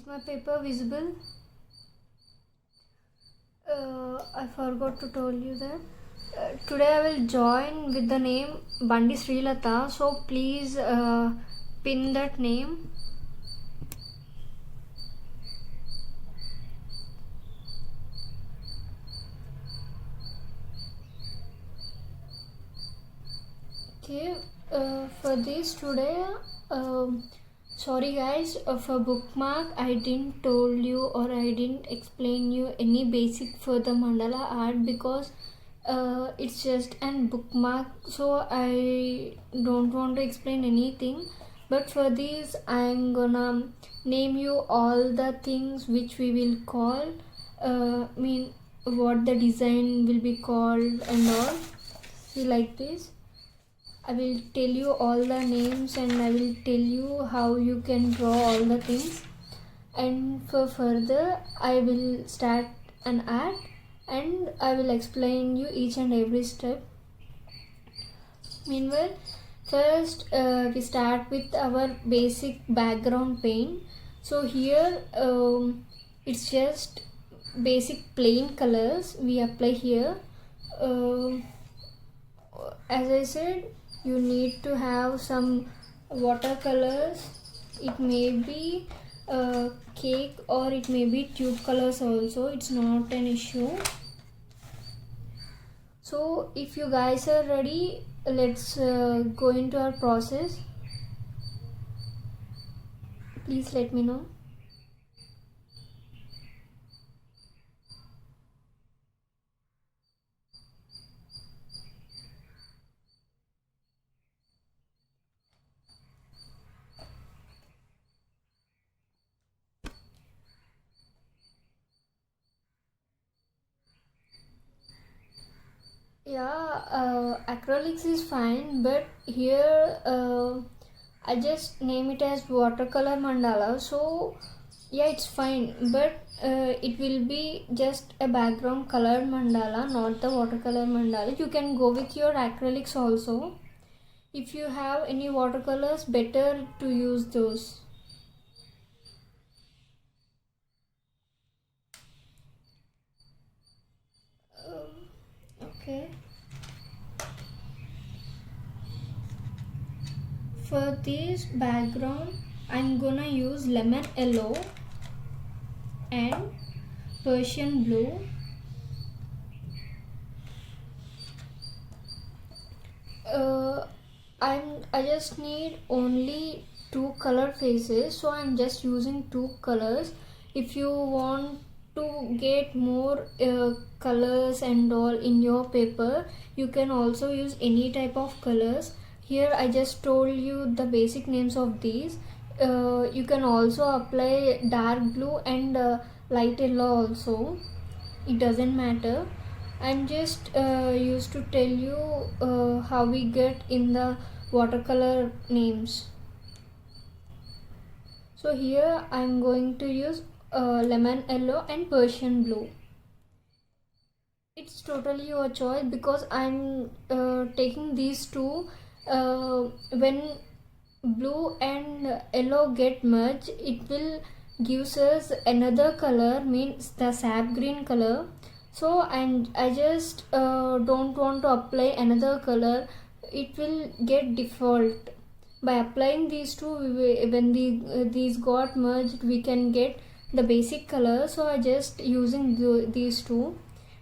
my paper visible? I forgot to tell you that. Today I will join with the name Bandi Srilata, so please pin that name. Okay, for this today, sorry guys, for bookmark I didn't told you or I didn't explain you any basic for the mandala art because it's just an bookmark, so I don't want to explain anything. But for this I'm gonna name you all the things which we will call, what the design will be called and all. See, like this I will tell you all the names and I will tell you how you can draw all the things, and for further I will start an art and I will explain you each and every step. Meanwhile, first we start with our basic background paint. So here it's just basic plain colors we apply here. As I said, you need to have some watercolors. It may be cake or it may be tube colors also, it's not an issue. So if you guys are ready, let's go into our process. Please let me know. Yeah, acrylics is fine, but here I just name it as watercolor mandala, so yeah, it's fine, but it will be just a background colored mandala, not the watercolor mandala. You can go with your acrylics also. If you have any watercolors, better to use those. Okay. For this background, I'm gonna use lemon yellow and Persian blue. I just need only two color faces, so I'm just using two colors. If you want to get more colors and all in your paper, you can also use any type of colors. Here I just told you the basic names of these. You can also apply dark blue and light yellow also, it doesn't matter. I'm just used to tell you how we get in the watercolor names. So here I'm going to use lemon yellow and Persian blue. It's totally your choice because I'm taking these two. When blue and yellow get merged, it will gives us another color, means the sap green color. So I just don't want to apply another color, it will get default. By applying these two, when these got merged, we can get the basic color. So I just using these two.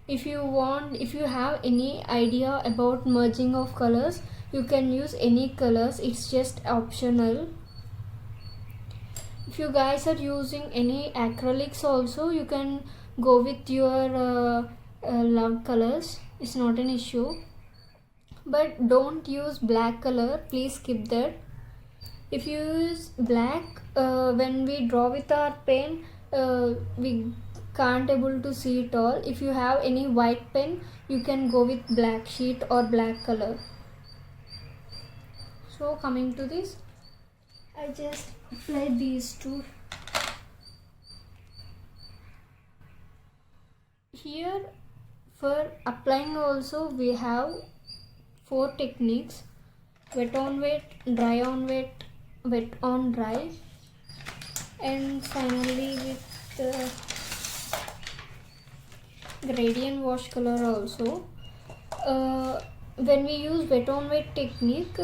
If you have any idea about merging of colors, you can use any colors, it's just optional. If you guys are using any acrylics also, you can go with your loved colors, it's not an issue. But don't use black color, please skip that. If you use black, when we draw with our pen, we can't able to see it all. If you have any white pen, you can go with black sheet or black color. So coming to this, I just apply these two. Here for applying also we have 4 techniques: wet on wet, dry on wet, wet on dry. And finally with gradient wash color also. When we use wet on wet technique,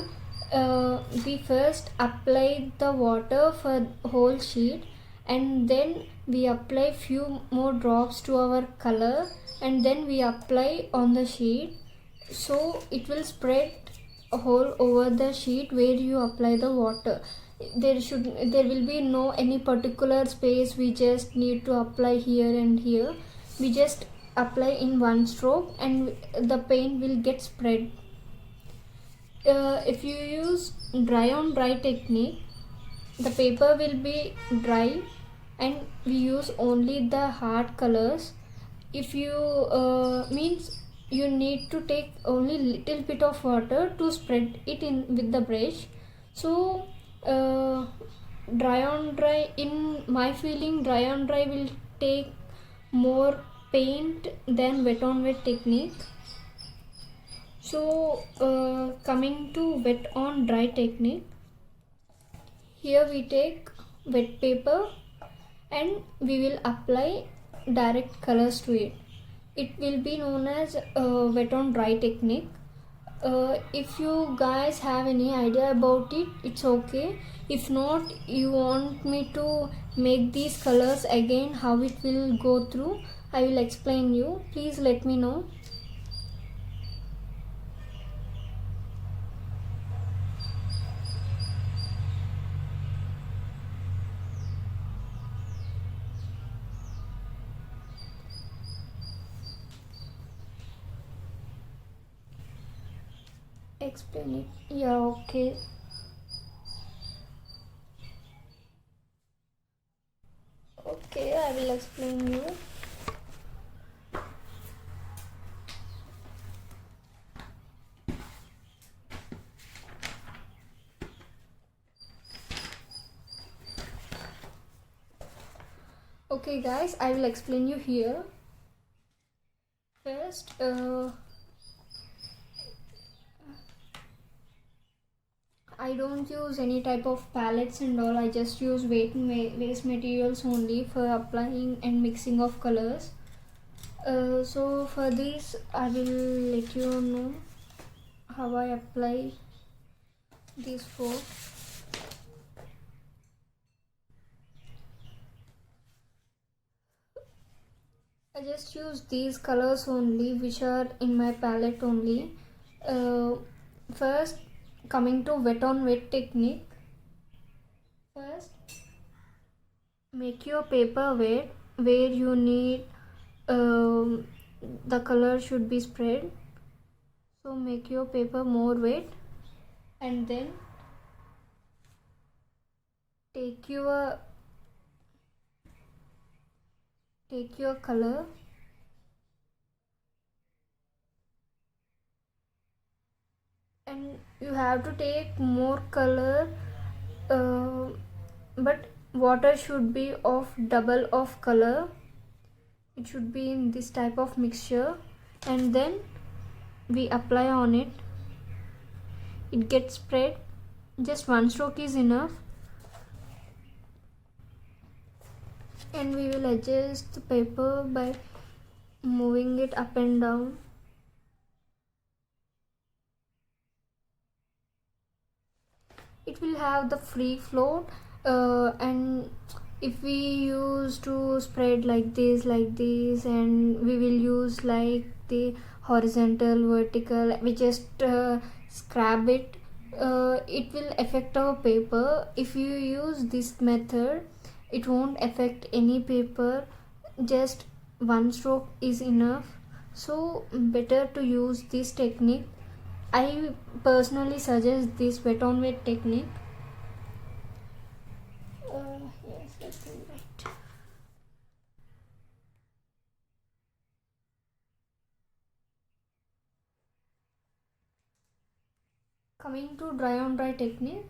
we first apply the water for whole sheet, and then we apply few more drops to our color, and then we apply on the sheet, so it will spread whole over the sheet where you apply the water. There will be no any particular space we just need to apply here and here. We just apply in one stroke and the paint will get spread. If you use dry on dry technique, the paper will be dry and we use only the hard colors. If you means you need to take only little bit of water to spread it in with the brush. So dry on dry, in my feeling, dry on dry will take more paint than wet on wet technique. So coming to wet on dry technique, here we take wet paper and we will apply direct colors to it. It will be known as wet on dry technique. If you guys have any idea about it, it's okay. If not, you want me to make these colors again, how it will go through, I will explain you. Please let me know. Explain it. Yeah, okay. Okay, I will explain you. Okay guys, I will explain you here. First, I don't use any type of palettes and all. I just use waste materials only for applying and mixing of colors. So for this, I will let you know how I apply these four. I just use these colors only, which are in my palette only. First, coming to wet on wet technique. First, make your paper wet where you need the color should be spread. So make your paper more wet and then take your color and you have to take more color, but water should be of double of color. It should be in this type of mixture, and then we apply on it. It gets spread. Just one stroke is enough, and we will adjust the paper by moving it up and down. It will have the free flow, and if we use to spread like this, and we will use like the horizontal, vertical, we just scrap it, it will affect our paper. If you use this method, it won't affect any paper. Just one stroke is enough. So better to use this technique. I personally suggest this wet on wet technique. Yes, let me write. Coming to dry on dry technique,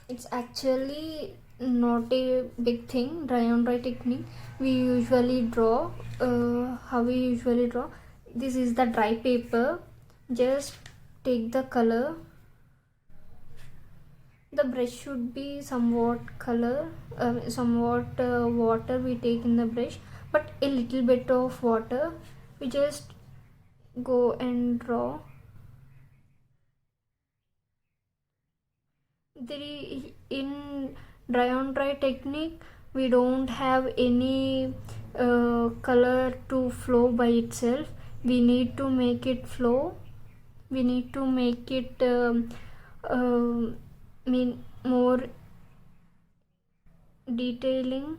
it's actually not a big thing. Dry on dry technique, we usually draw. How we usually draw? This is the dry paper. Just take the color, The brush should be somewhat water we take in the brush, but a little bit of water. We just go and draw. In dry on dry technique, we don't have any color to flow by itself. We need to make it flow. We need to make it more detailing.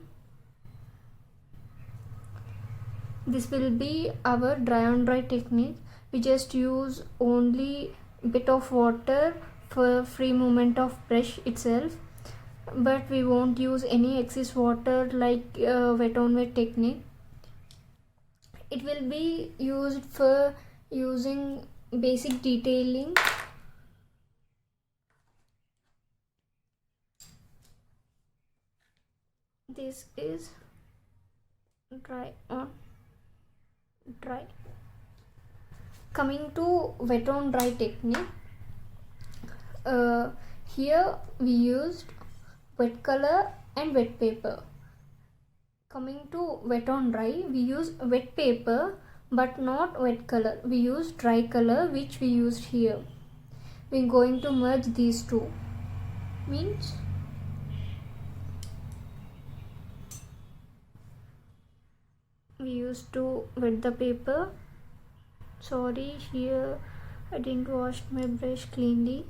This will be our dry on dry technique. We just use only bit of water for free movement of brush itself, but we won't use any excess water like wet on wet technique. It will be used for using basic detailing. This is dry on dry. Coming to wet on dry technique, here we used wet color and wet paper. Coming to wet on dry, we use wet paper but not wet color. We use dry color, which we used here. We're going to merge these two. Means we used to wet the paper. Sorry, here I didn't wash my brush cleanly.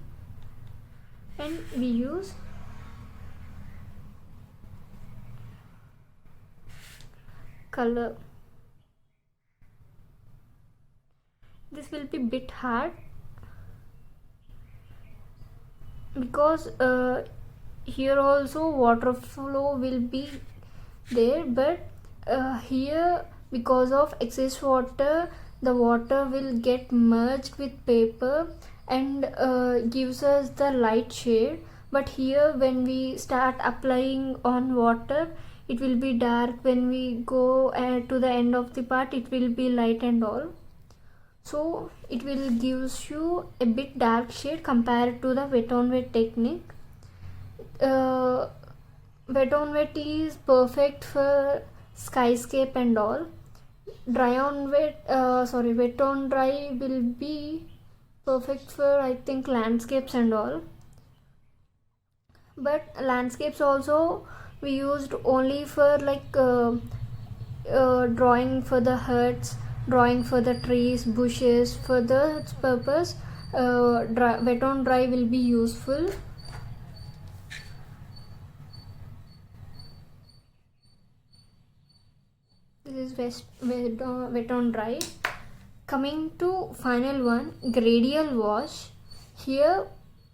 And we use color. This will be bit hard because here also water flow will be there, but here because of excess water, the water will get merged with paper and gives us the light shade. But here when we start applying on water, it will be dark. When we go to the end of the part, it will be light and all. So it will gives you a bit dark shade compared to the wet on wet technique. Wet on wet is perfect for skyscape and all. Wet on dry will be perfect for, I think, landscapes and all. But landscapes also we used only for like drawing for the huts, drawing for the trees, bushes. For that purpose, wet on dry will be useful. This is wet on dry. Coming to final one, gradient wash. Here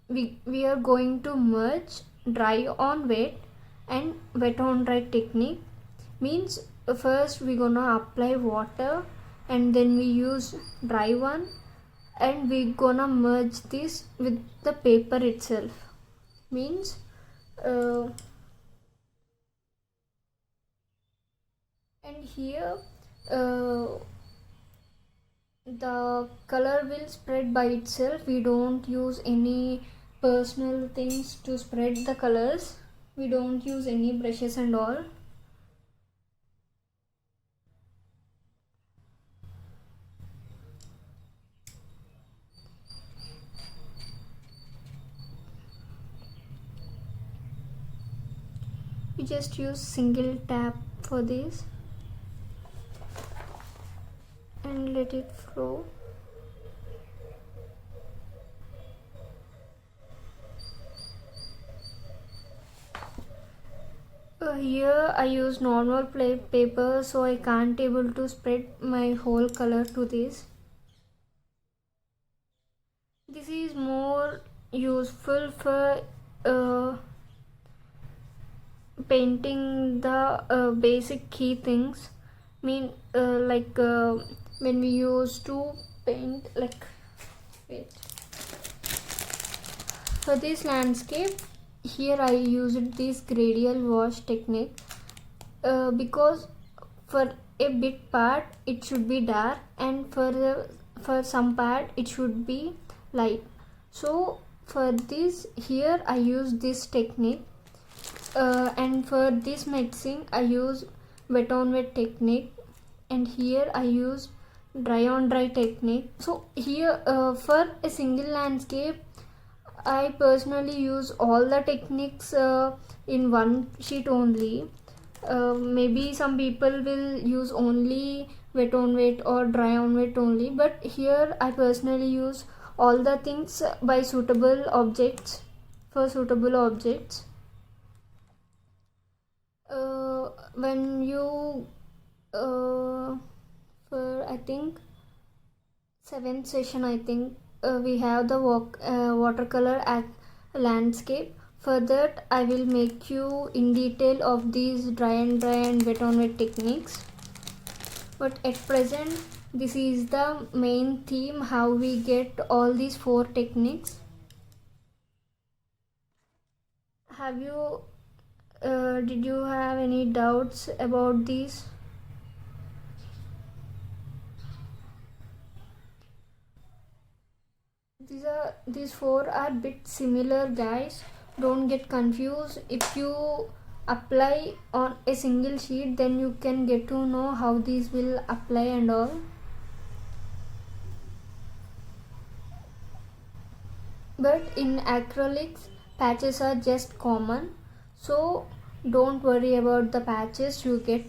we are going to merge dry on wet and wet on dry technique. Means first we gonna apply water and then we use dry one, and we gonna merge this with the paper itself. Means and here the color will spread by itself. We don't use any personal things to spread the colors. We don't use any brushes and all. We just use single tap for this and let it flow. Here I use normal paper, so I can't able to spread my whole color to this. This is more useful for painting the basic key things. When we used to paint, like, wait, for this landscape, here I used this gradient wash technique because for a bit part it should be dark and for some part it should be light. So for this, here I use this technique, and for this mixing I use wet on wet technique, and here I use dry on dry technique. So here for a single landscape I personally use all the techniques in one sheet only. Maybe some people will use only wet on wet or dry on wet only, but here I personally use all the things by suitable objects, for suitable objects. When you for I think 7th session, I think we have the watercolor landscape. For that I will make you in detail of these dry and wet on wet techniques, but at present this is the main theme, how we get all these 4 techniques. Have you did you have any doubts about these? These 4 are bit similar, guys. Don't get confused. If you apply on a single sheet, then you can get to know how these will apply and all. But in acrylics, patches are just common, so don't worry about the patches you get.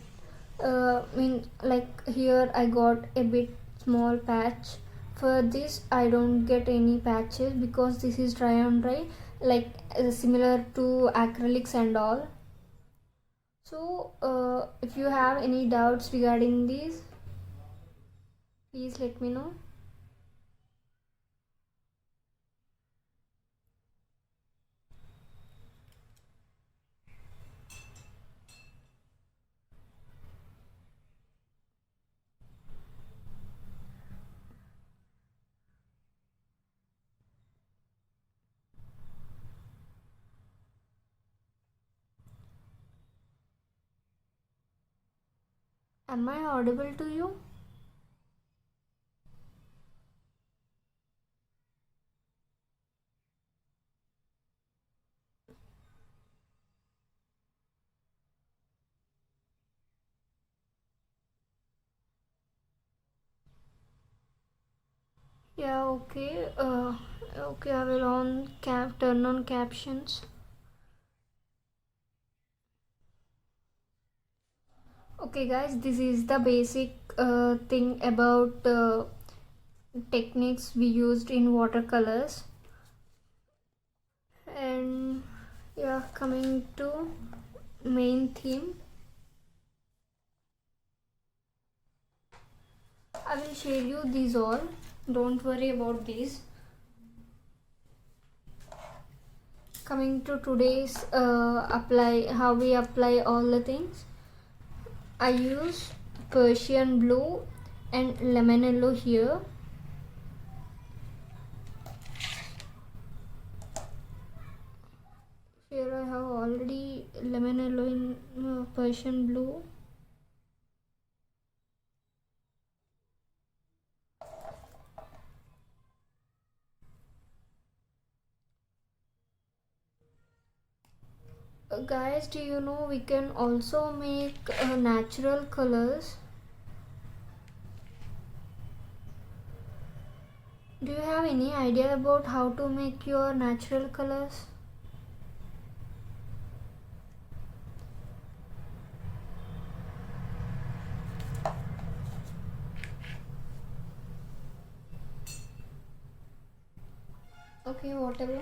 Like here I got a bit small patch. For this I don't get any patches because this is dry on dry, like similar to acrylics and all. So if you have any doubts regarding these, please let me know. Am I audible to you? Yeah, okay. Okay, I will turn on captions. Okay, guys, this is the basic thing about techniques we used in watercolors. And yeah, coming to main theme, I will share you these all. Don't worry about these. Coming to today's how we apply all the things. I use Persian blue and lemon yellow here. Here I have already lemon yellow in Persian blue. Guys, do you know we can also make natural colors? Do you have any idea about how to make your natural colors? Okay, whatever.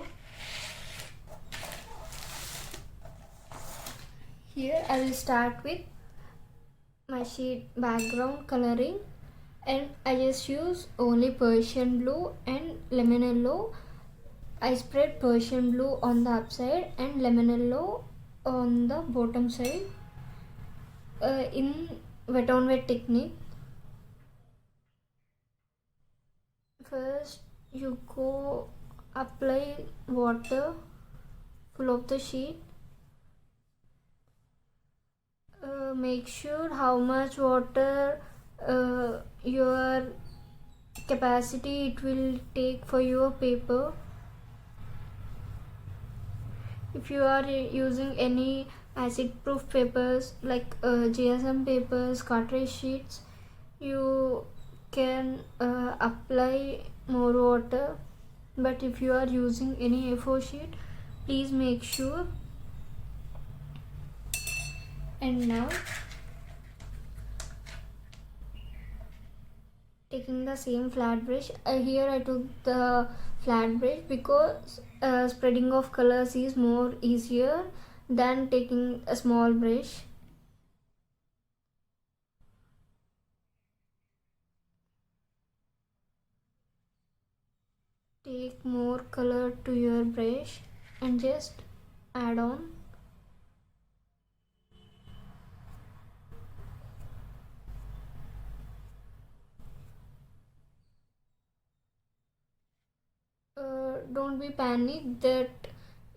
Here I will start with my sheet background coloring, and I just use only Persian blue and lemon yellow. I spread Persian blue on the upside and lemon yellow on the bottom side in wet on wet technique. First you go apply water full of the sheet. Make sure how much water your capacity it will take for your paper. If you are using any acid proof papers like GSM papers, cartridge sheets, you can apply more water. But if you are using any A4 sheet, please make sure. And now taking the same flat brush, here I took the flat brush because spreading of colors is more easier than taking a small brush. Take more color to your brush and just add on. Don't be panicked that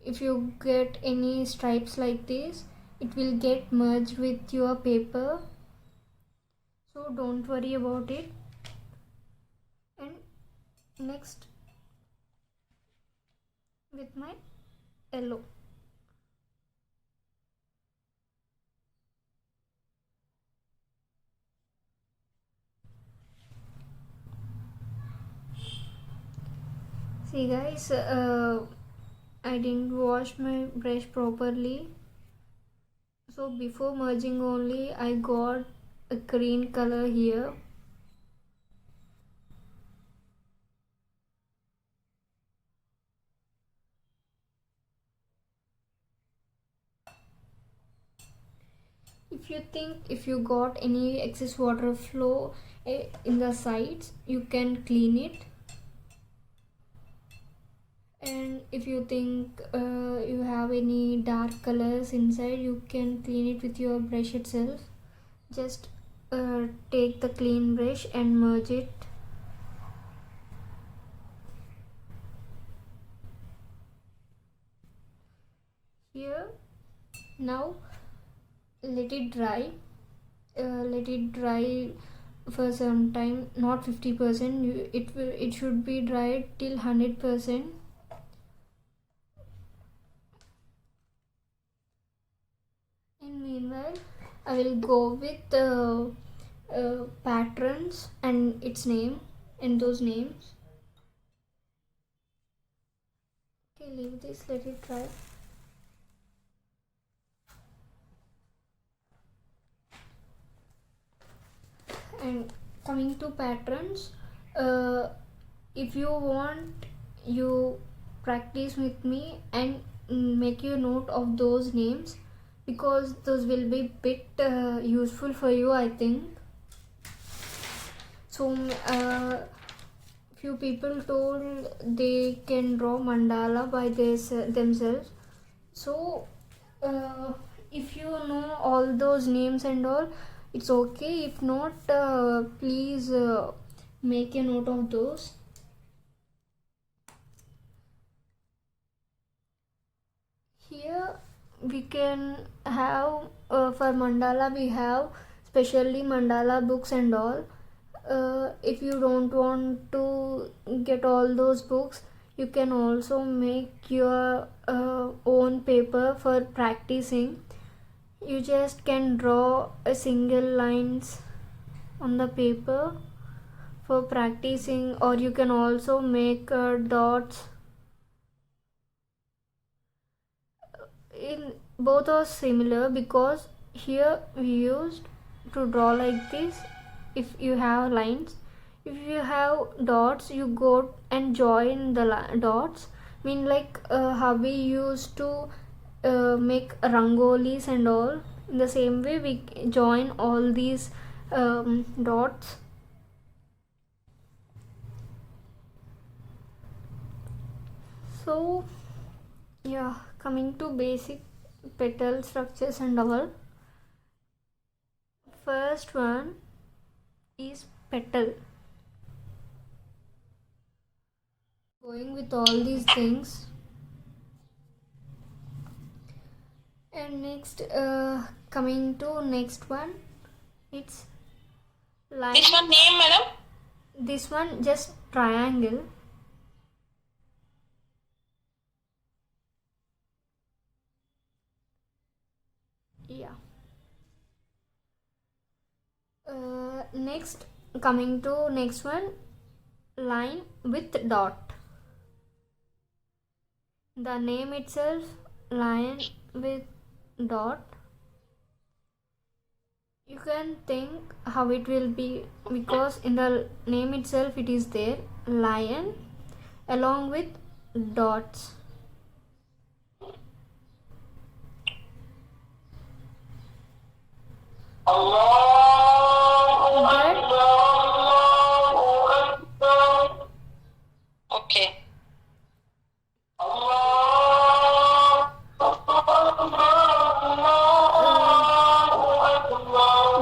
if you get any stripes like this, it will get merged with your paper, so don't worry about it. And next, with my yellow, see guys, I didn't wash my brush properly, so before merging only I got a green color here. If you think if you got any excess water flow in the sides, you can clean it. And if you think you have any dark colors inside, you can clean it with your brush itself. Just take the clean brush and merge it. Here, now let it dry. Let it dry for some time, not 50%. It should be dried till 100%. And meanwhile, I will go with patterns and its name and those names. Okay, leave this. Let it dry. And coming to patterns, if you want, you practice with me and make you note of those names, because those will be bit useful for you, I think. So few people told they can draw mandala by themselves. So if you know all those names and all, it's okay. If not, please make a note of those. Here we can have for mandala we have specially mandala books and all. If you don't want to get all those books, you can also make your own paper for practicing. You just can draw a single lines on the paper for practicing, or you can also make dots. In both are similar because here we used to draw like this. If you have lines, if you have dots, you go and join the dots. Mean like how we used to make rangolis and all. In the same way, we join all these dots. So yeah, coming to basic petal structures and all. First one is petal. Going with all these things. And next, coming to next one, it's line. This one name, madam? This one just triangle. Yeah. Next, coming to next one, line with dot. The name itself, line with dot. You can think how it will be, because in the name itself it is there, lion along with dots. Okay.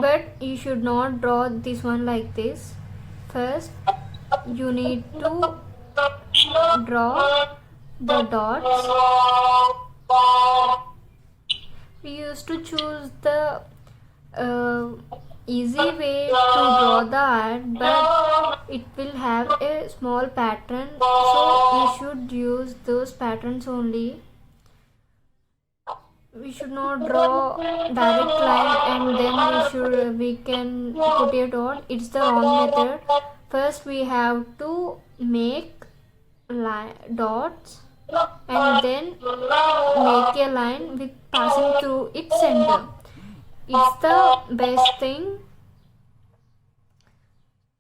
But you should not draw this one like this. First, you need to draw the dots. We used to choose the easy way to draw the art, but it will have a small pattern, so you should use those patterns only. We should not draw direct line and then we can put a dot. It's the wrong method. First we have to make dots and then make a line with passing through its center. It's the best thing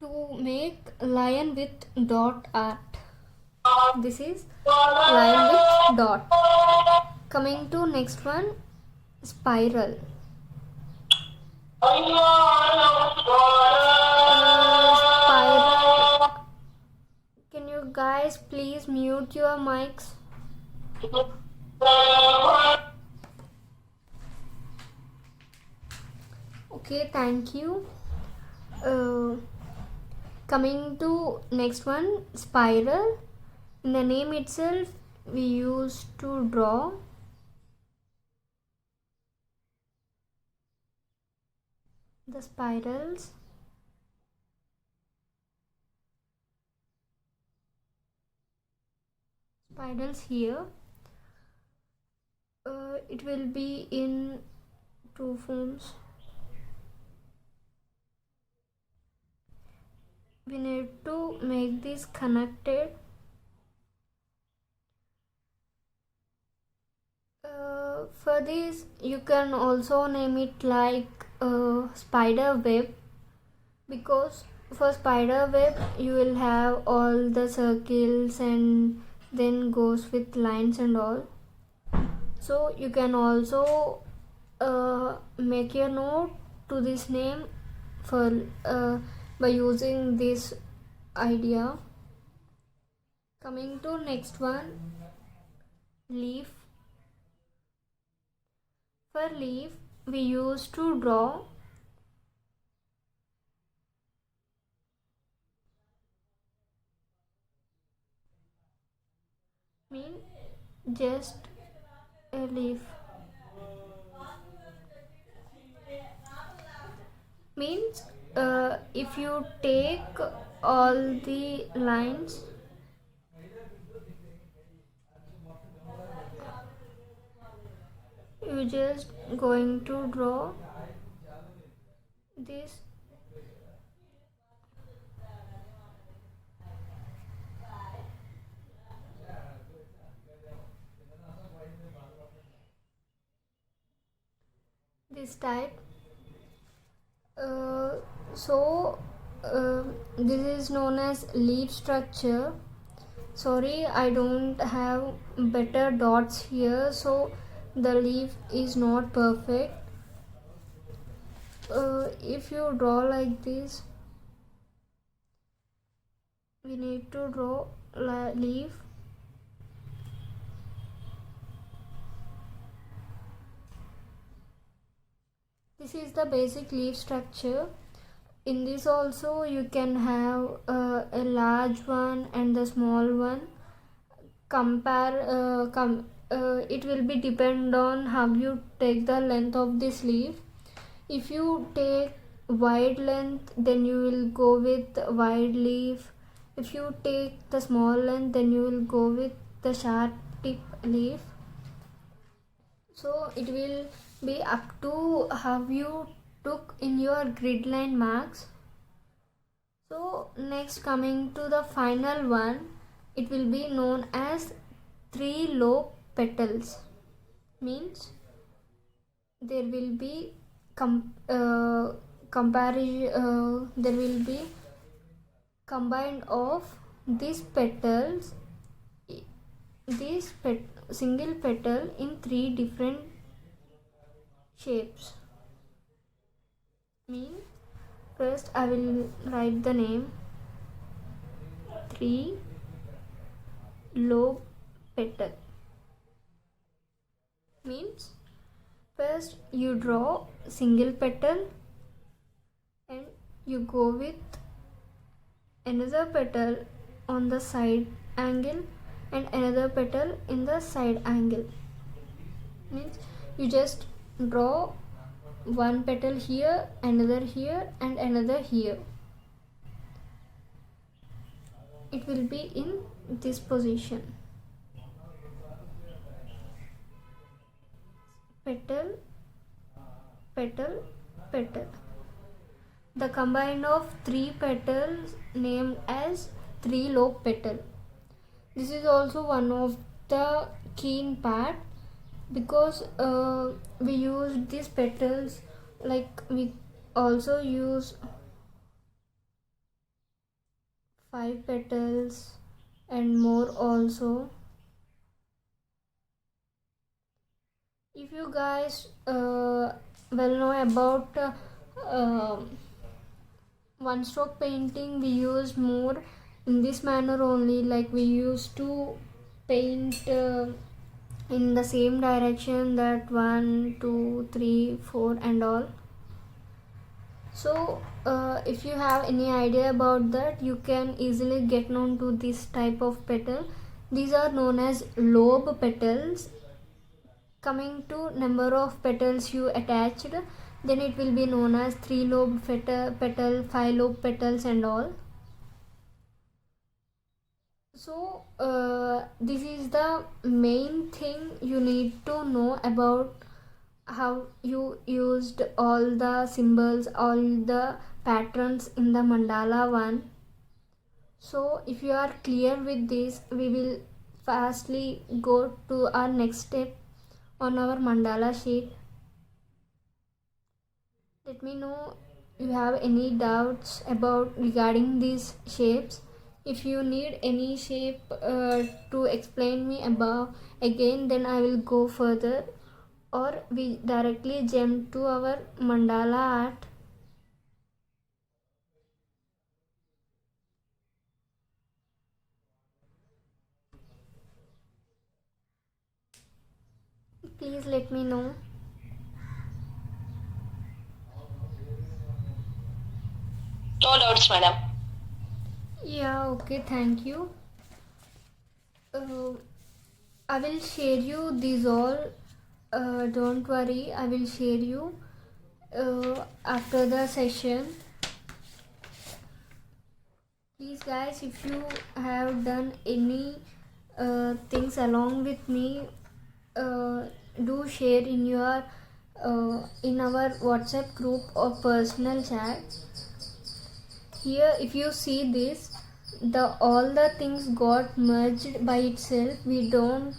to make lion with dot art. This is lion with dot. Coming to next one, spiral. Spiral. Can you guys please mute your mics? Okay, thank you. Coming to next one, spiral. In the name itself, we used to draw the spirals. Spirals here. It will be in two forms. We need to make this connected. For this, you can also name it like spider web, because for spider web you will have all the circles and then goes with lines and all. So you can also make a note to this name for by using this idea. Coming to next one, leaf. For leaf, we used to draw just a leaf. Means if you take all the lines, you just going to draw this. This type. This is known as leaf structure. Sorry, I don't have better dots here, so the leaf is not perfect. If you draw like this, we need to draw leaf. This is the basic leaf structure. In this also you can have a large one and the small one. It will be depend on how you take the length of this leaf. If you take wide length, then you will go with wide leaf. If you take the small length, then you will go with the sharp tip leaf. So it will be up to how you took in your grid line marks. So next, coming to the final one, it will be known as 3-lobe petals. Means there will be there will be combined of these petals, single petal in 3 different shapes. Means first I will write the name 3-lobe petal. Means first you draw single petal and you go with another petal on the side angle and another petal in the side angle. Means you just draw one petal here, another here and another here. It will be in this position. Petal, petal, petal. The combine of 3 petals named as 3-lobe petal. This is also one of the keen part, because we use these petals, like we also use 5 petals and more also. If you guys well know about one stroke painting, we use more in this manner only, like we used to paint in the same direction, that 1 2 3 4 and all. So if you have any idea about that, you can easily get known to this type of petal. These are known as lobe petals. Coming to number of petals you attached, then it will be known as 3-lobe petal, 5-lobe petals and all. So this is the main thing you need to know about how you used all the symbols, all the patterns in the mandala one. So if you are clear with this, we will fastly go to our next step on our mandala sheet. Let me know you have any doubts about regarding these shapes. If you need any shape to explain me about again, then I will go further, or we directly jump to our mandala art. Please let me know. No doubts, madam. Yeah, okay, thank you. I will share you these all. Don't worry, I will share you after the session. Please guys, if you have done any things along with me, do share in your in our WhatsApp group or personal chat. Here if you see this, all the things got merged by itself. We don't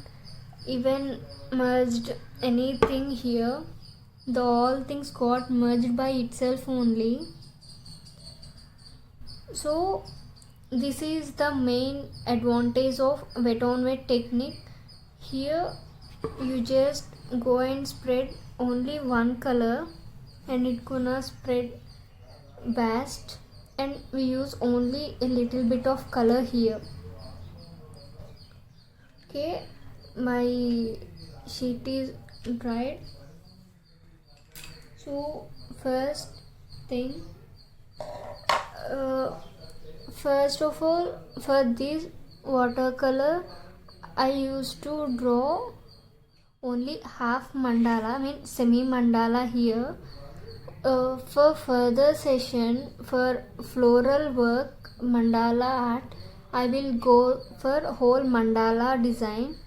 even merged anything here. All things got merged by itself only. So this is the main advantage of wet on wet technique. Here you just go and spread only one color and it gonna spread vast, and we use only a little bit of color here. Okay, my sheet is dried. So first thing, first of all, for this watercolor I used to draw only half mandala, semi mandala here. For further session, for floral work, mandala art, I will go for whole mandala design.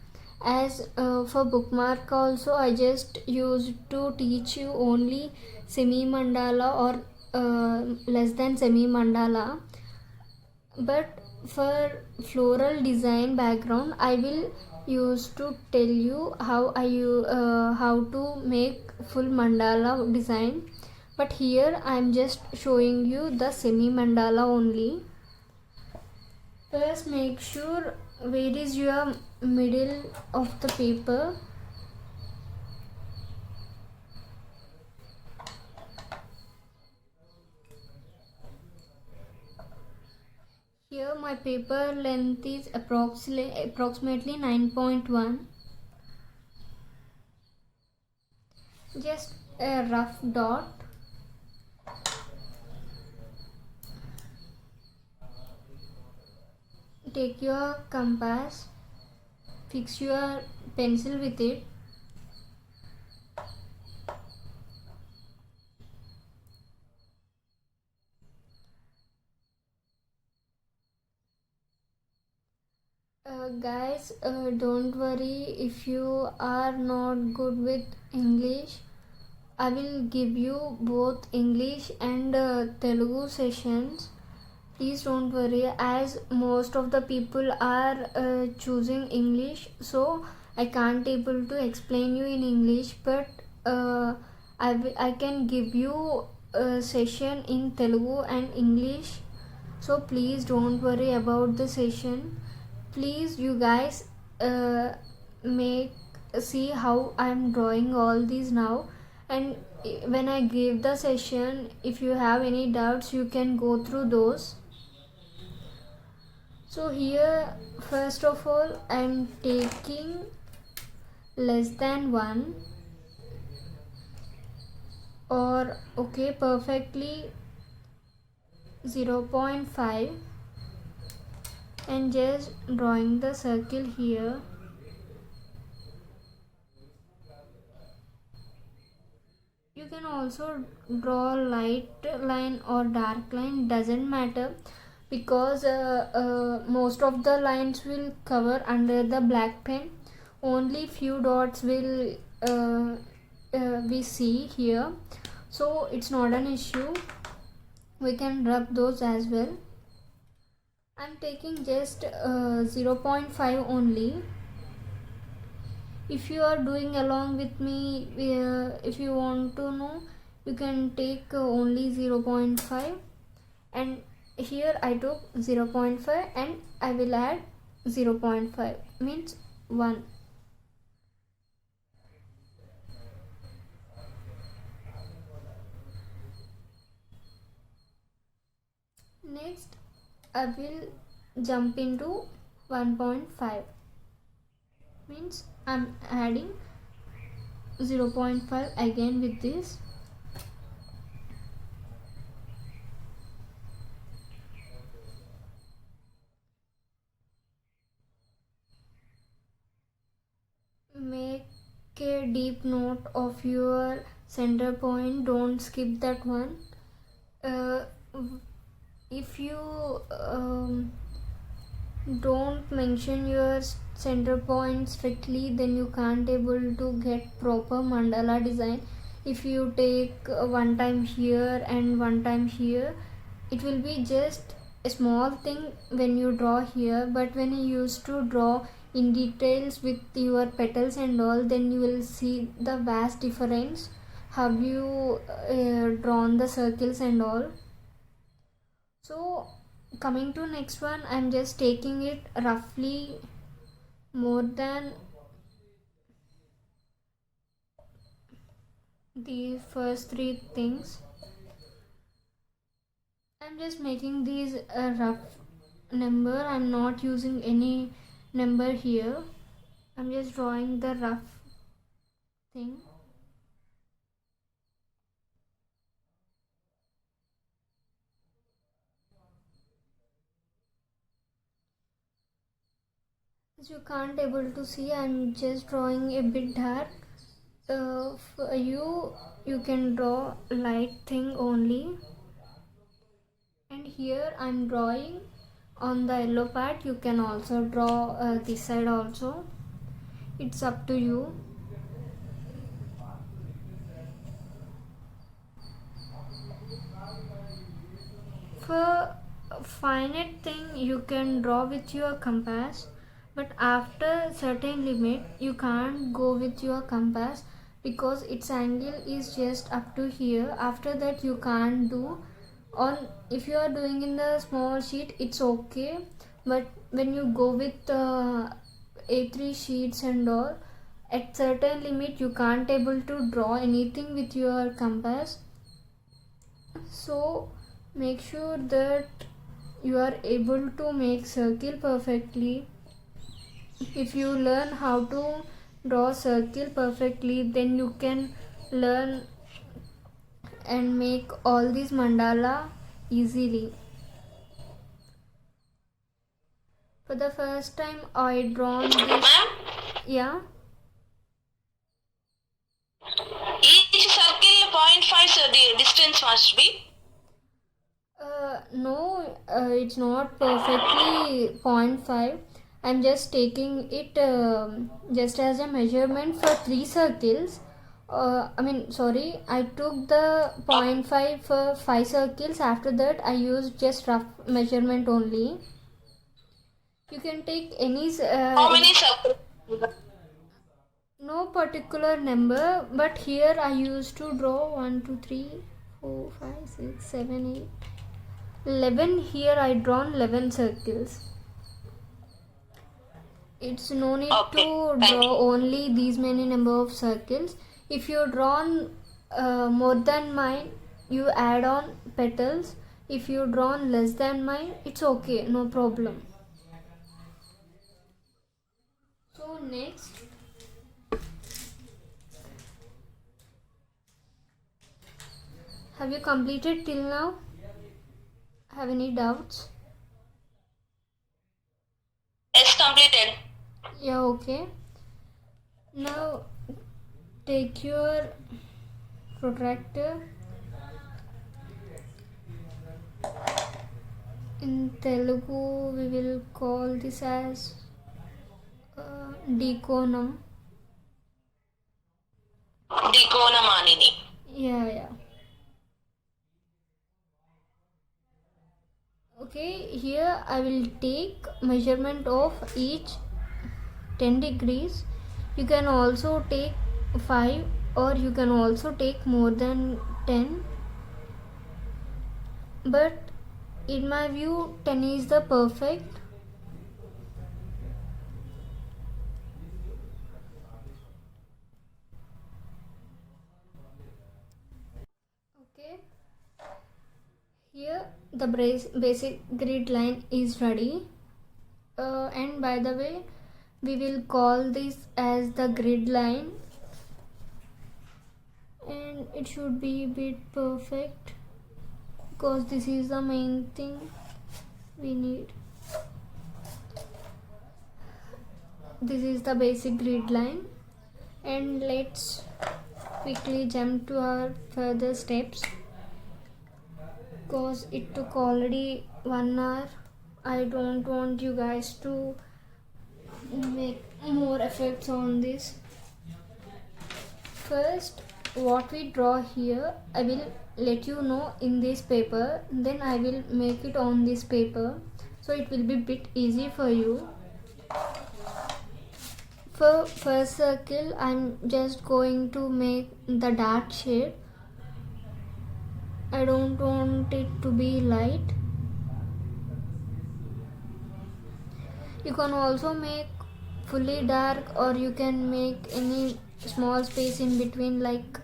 As for bookmark also, I just used to teach you only semi mandala or less than semi mandala. But for floral design background, I will use to tell you how to make full mandala design. But here I am just showing you the semi mandala only. First, make sure where is your middle of the paper. Here my paper length is approximately 9.1. Just a rough dot. Take your compass, fix your pencil with it. Guys, don't worry if you are not good with English. I will give you both English and Telugu sessions. Please don't worry, as most of the people are choosing English, so I can't able to explain you in English, but I can give you a session in Telugu and English. So please don't worry about the session. Please, you guys, see how I'm drawing all these now, and when I give the session, if you have any doubts, you can go through those. So here, first of all, I'm taking less than 1, or okay, perfectly 0.5, and just drawing the circle here. You can also draw light line or dark line, doesn't matter, because most of the lines will cover under the black pen. Only few dots will we see here, so it's not an issue. We can rub those as well. I'm taking just 0.5 only. If you are doing along with me, if you want to know, you can take only 0.5, and here I took 0.5 and I will add 0.5, means 1. Next, I will jump into 1.5, means I'm adding 0.5 again with this. Make a deep note of your center point, don't skip that one. If you don't mention your center point strictly, then you can't able to get proper mandala design. If you take one time here and one time here, it will be just a small thing when you draw here, but when you used to draw in details with your petals and all, then you will see the vast difference, how you drawn the circles and all. So coming to next one, I'm just taking it roughly more than the first 3 things. I'm just making these a rough number. I'm not using any number here. I'm just drawing the rough thing. As you can't able to see, I'm just drawing a bit dark. For you can draw light thing only. And here I'm drawing on the yellow part. You can also draw this side also. It's up to you. For finite thing you can draw with your compass, but after certain limit you can't go with your compass because its angle is just up to here. After that you can't do. On if you are doing in the small sheet it's okay, but when you go with A3 sheets and all, at certain limit you can't able to draw anything with your compass. So make sure that you are able to make circle perfectly. If you learn how to draw circle perfectly, then you can learn and make all these mandala easily. For the first time I drawn this. Ma'am, Yeah. each circle 0.5 so the distance must be. No, it's not perfectly 0.5. I'm just taking it just as a measurement for 3 circles. I took the 0.5 for 5 circles. After that, I used just rough measurement only. You can take any. How many circles? No particular number, but here I used to draw 1, 2, 3, 4, 5, 6, 7, 8. 11. Here I drawn 11 circles. It's no need to draw only these many number of circles. If you drawn more than mine, you add on petals. If you drawn less than mine, it's okay, no problem. So next, have you completed till now? Have any doubts? Yes, completed. Yeah, okay. Now take your protractor. In Telugu we will call this as deconum. Deconamanini. Yeah. Okay, here I will take measurement of each 10 degrees. You can also take 5 or you can also take more than 10. But in my view 10 is the perfect. Okay. Here the basic grid line is ready. And by the way, we will call this as the grid line, and it should be a bit perfect because this is the main thing we need. This is the basic grid line, and let's quickly jump to our further steps because it took already 1 hour. I don't want you guys to make more effects on this. First, what we draw here, I will let you know in this paper, then I will make it on this paper, so it will be bit easy for you. For first circle, I'm just going to make the dark shade. I don't want it to be light. You can also make fully dark, or you can make any small space in between, like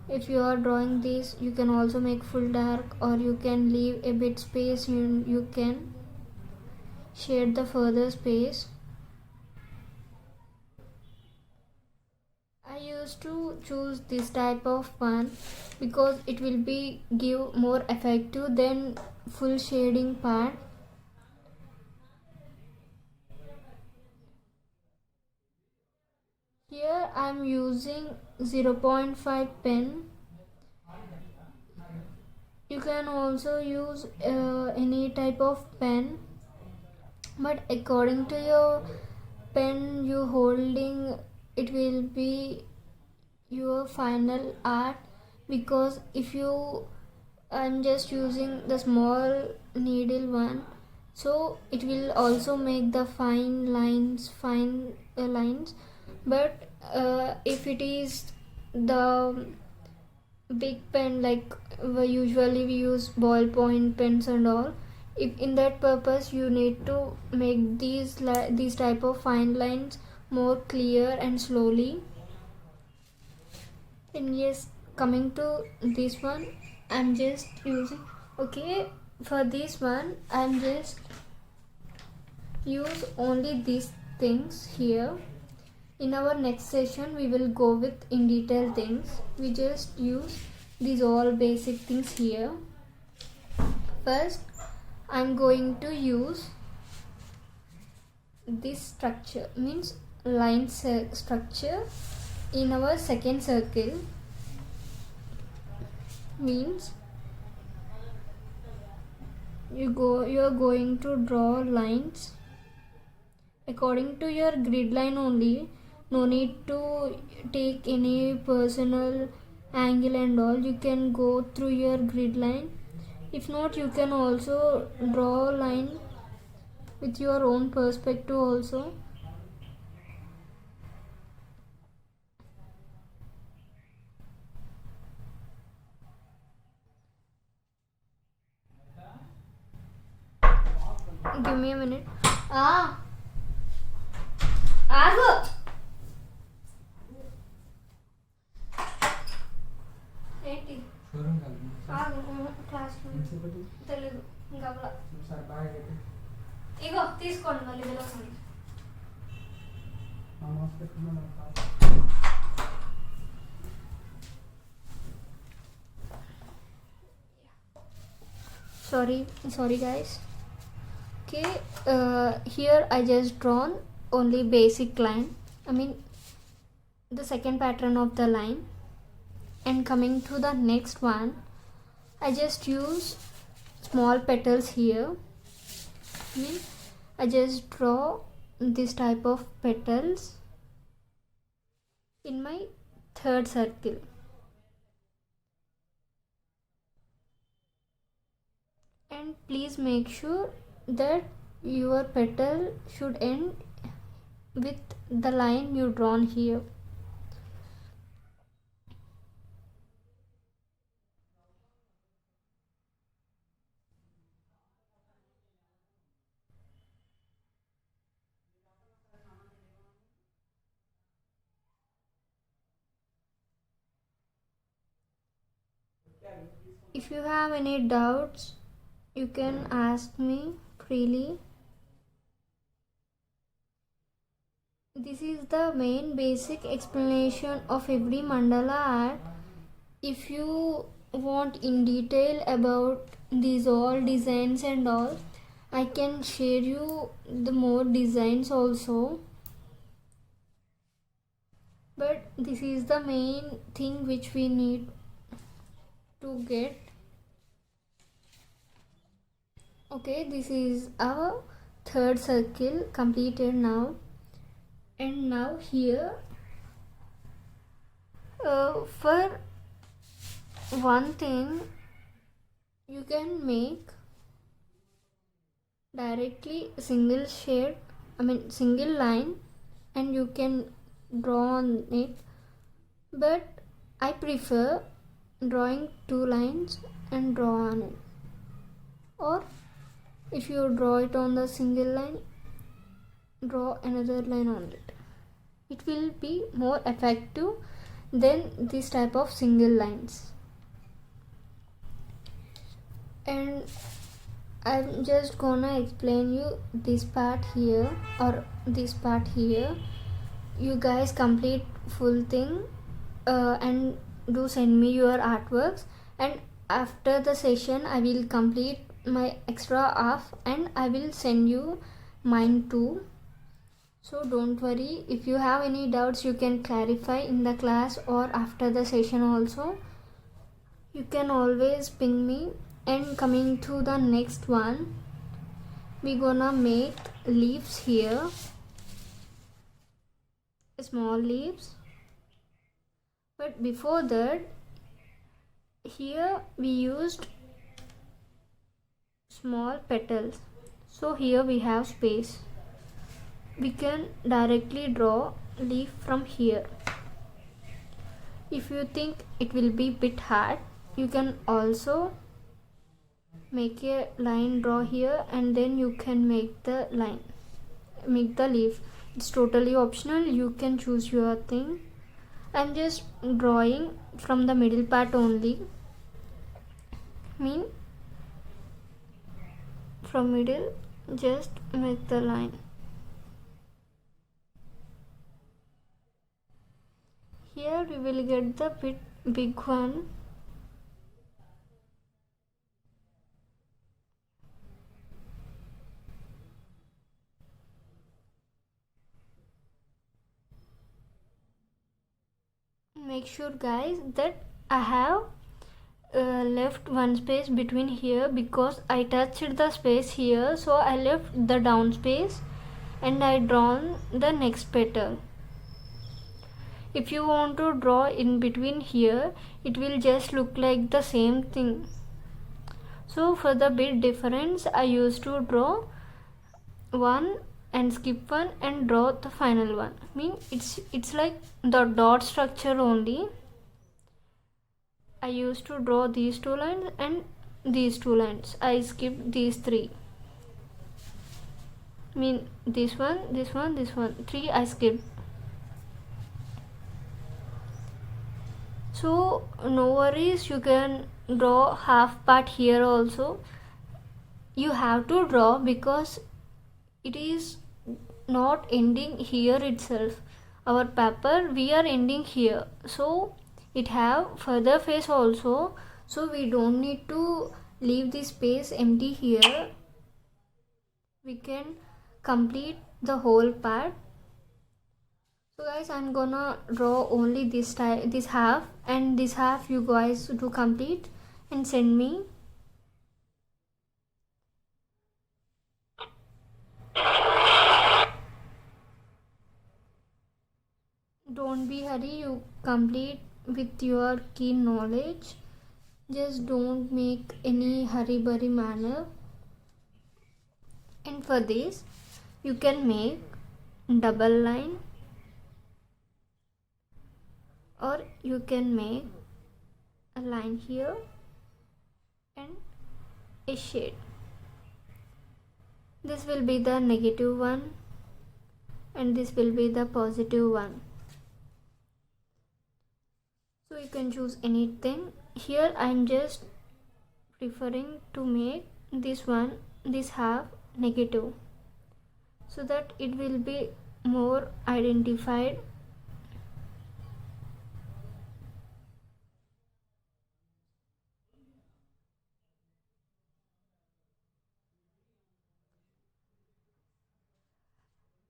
if you are drawing this you can also make full dark, or you can leave a bit space. You can shade the further space. I used to choose this type of one because it will be give more effective than full shading part. Here I am using 0.5 pen. You can also use any type of pen, but according to your pen you holding, it will be your final art, because if you, I'm just using the small needle one, so it will also make the fine lines, but if it is the big pen, like usually we use ballpoint pens and all, if in that purpose you need to make these type of fine lines more clear and slowly. And yes, coming to this one, I'm just using, okay, for this one I'm just use only these things here. In our next session we will go with in detail things. We just use these all basic things here. First I'm going to use this structure, means line structure in our second circle. Means you are going to draw lines according to your grid line only. No need to take any personal angle and all. You can go through your grid line. If not, you can also draw a line with your own perspective also. Give me a minute. ఆగు. ఏంటి class తెలీదు ఇంకా ఇగో తీసుకోండి మళ్ళీ వెళ్ళకండి. Sorry guys. Okay, here I just drawn only basic line, I mean the second pattern of the line. And coming to the next one, I just use small petals here. I mean I just draw this type of petals in my third circle. And please make sure that your petal should end with the line you drawn here. If you have any doubts, you can ask me freely. This is the main basic explanation of every mandala art. If you want in detail about these all designs and all, I can share you the more designs also. But this is the main thing which we need to get. Okay, this is our third circle completed now. And now here for one thing, you can make directly single shade, I mean single line, and you can draw on it. But I prefer drawing two lines and draw on it. Or if you draw it on the single line, draw another line on it. It will be more effective than this type of single lines. And I'm just gonna explain you this part here or this part here. You guys complete full thing and do send me your artworks, and after the session I will complete my extra half and I will send you mine too. So don't worry, if you have any doubts you can clarify in the class or after the session also. You can always ping me. And coming to the next one, we gonna make leaves here. small leaves. But before that, here we used small petals, so here we have space. We can directly draw leaf from here. If you think it will be bit hard, you can also make a line, draw here, and then you can make the line, make the leaf. It's totally optional, you can choose your thing. I'm just drawing from the middle part only, from middle just make the line. Here we will get the big one. Make sure guys that I have left one space between here because I touched the space here, so I left the down space and I drawn the next petal. If you want to draw in between here, it will just look like the same thing. So for the bit difference, I used to draw one and skip one and draw the final one. It's like the dot structure only. I used to draw these two lines and these two lines. I skipped these three. This one, three I skipped. So no worries, you can draw half part here also. You have to draw because it is not ending here itself. Our paper we are ending here, so it have further face also, so we don't need to leave this space empty here. We can complete the whole part. So guys, I'm gonna draw only this half, and this half you guys to complete and send me. Don't be hurry, you complete with your keen knowledge. Just don't make any hurry-burry manner. And for this, you can make double line, or you can make a line here and a shade. This will be the negative one and this will be the positive one. So you can choose anything. Here I am just preferring to make this half negative, so that it will be more identified.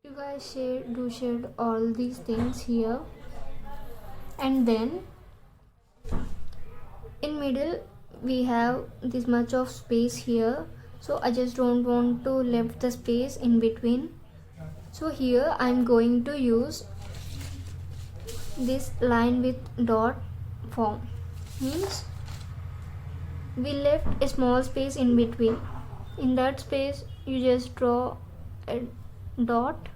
You guys shade all these things here, and then in middle we have this much of space here, so I just don't want to left the space in between. So here I'm going to use this line with dot form. Means we left a small space in between. In that space you just draw a dot,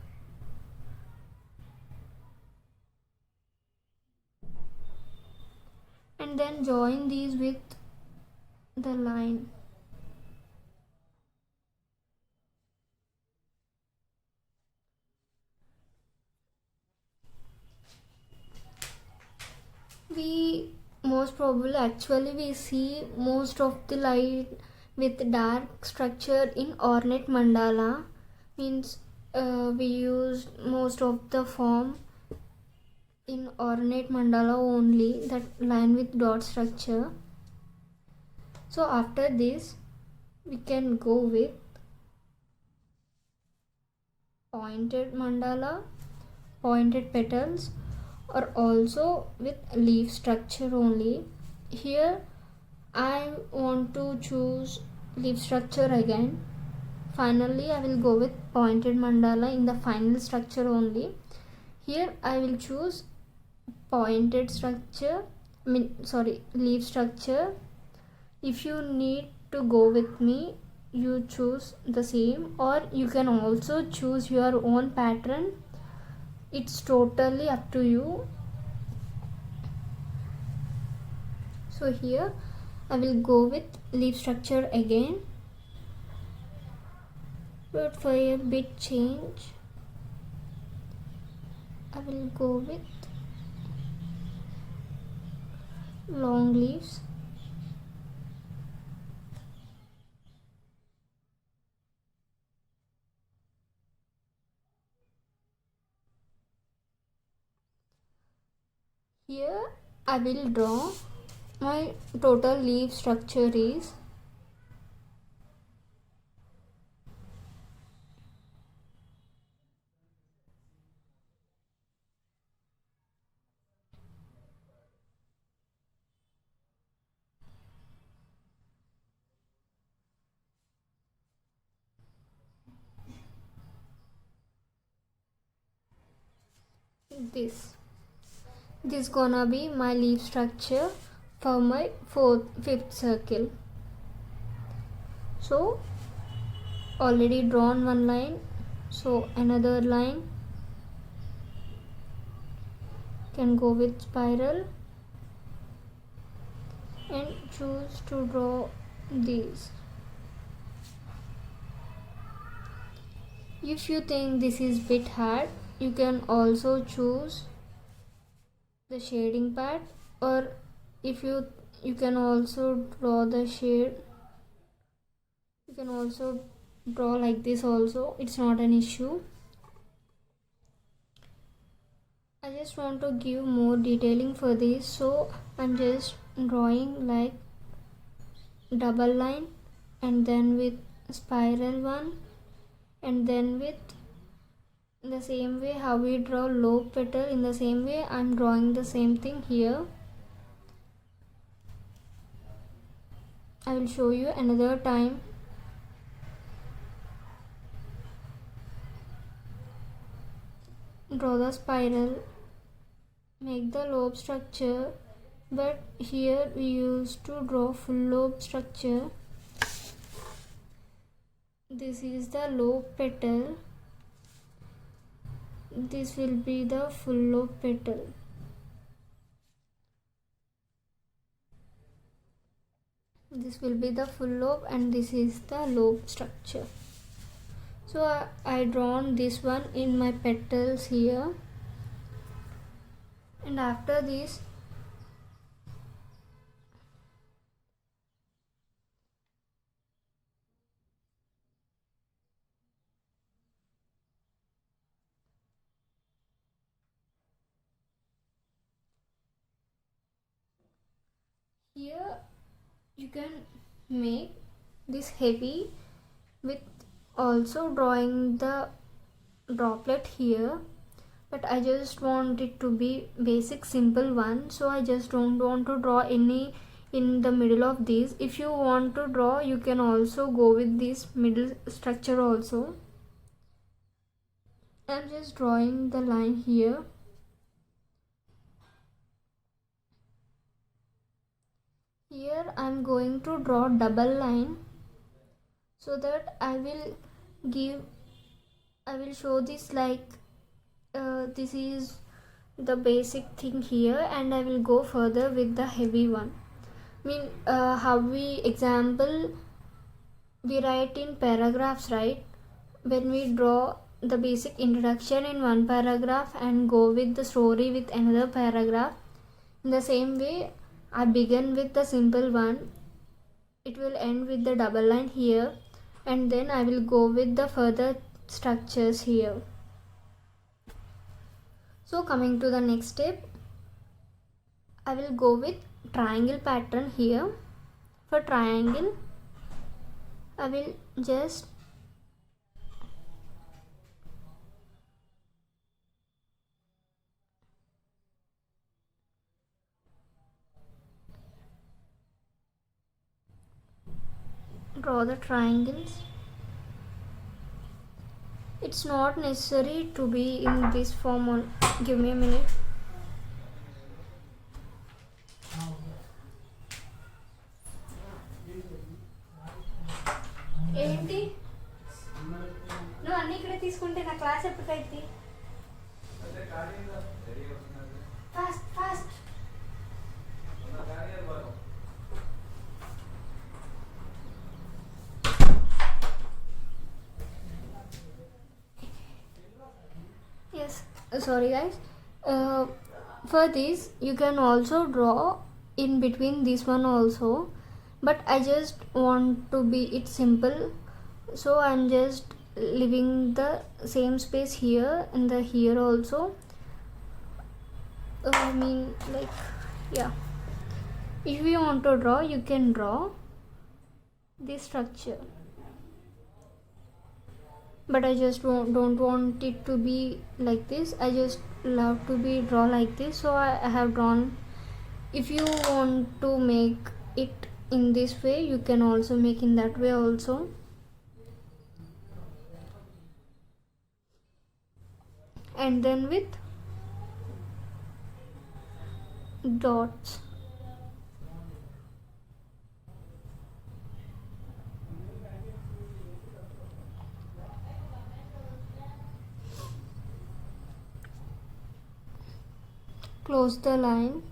and then join these with the line. We most probably actually we see most of the light with dark structure in ornate mandala. Means we use most of the form in ornate mandala only, that line with dot structure. So after this we can go with pointed mandala, pointed petals, or also with leaf structure only. Here I want to choose leaf structure again. Finally I will go with pointed mandala in the final structure only. Here I will choose pointed structure, leaf structure. If you need to go with me, you choose the same, or you can also choose your own pattern. It's totally up to you. So here I will go with leaf structure again, but for a bit change I will go with long leaves. Here I will draw my total leaf structure is this. This gonna be my leaf structure for my fifth circle. So already drawn one line, so another line can go with spiral and choose to draw these. If you think this is bit hard, you can also choose the shading part, or if you can also draw the shade. You can also draw like this also, it's not an issue. I just want to give more detailing for this, so I'm just drawing like double line and then with spiral one, and then with the same way how we draw lobe petal, in the same way I'm drawing the same thing here. I will show you another time. Draw the spiral, make the lobe structure, but here we used to draw full lobe structure. This is the lobe petal, this will be the full lobe petal. This will be the full lobe and this is the lobe structure. So I drawn this one in my petals here, and after this here you can make this heavy with also drawing the droplet here, but I just want it to be basic simple one, so I just don't want to draw any in the middle of these. If you want to draw, you can also go with this middle structure also. I'm just drawing the line here. Here I'm going to draw double line so that I will show this like this is the basic thing here, and I will go further with the heavy one. How we example we write in paragraphs, right? When we draw the basic introduction in one paragraph and go with the story with another paragraph, in the same way I begin with the simple one, it will end with the double line here, and then I will go with the further structures here. So coming to the next step, I will go with triangle pattern here. For triangle, I will just draw the triangles. It's not necessary to be in this form. On give me a minute. ఏంటి నువ్వు అన్ని ఇక్కడే తీసుకుంటే నా class ఎప్పటికైతే fast fast yes sorry guys for this you can also draw in between this one also, but I just want to be it simple, so I'm just leaving the same space here and the here also. I mean, like, yeah, if you want to draw you can draw this structure, but I just don't want it to be like this. I just love to be draw like this, so I have drawn. If you want to make it in this way you can also make in that way also. And then with dots, close the line.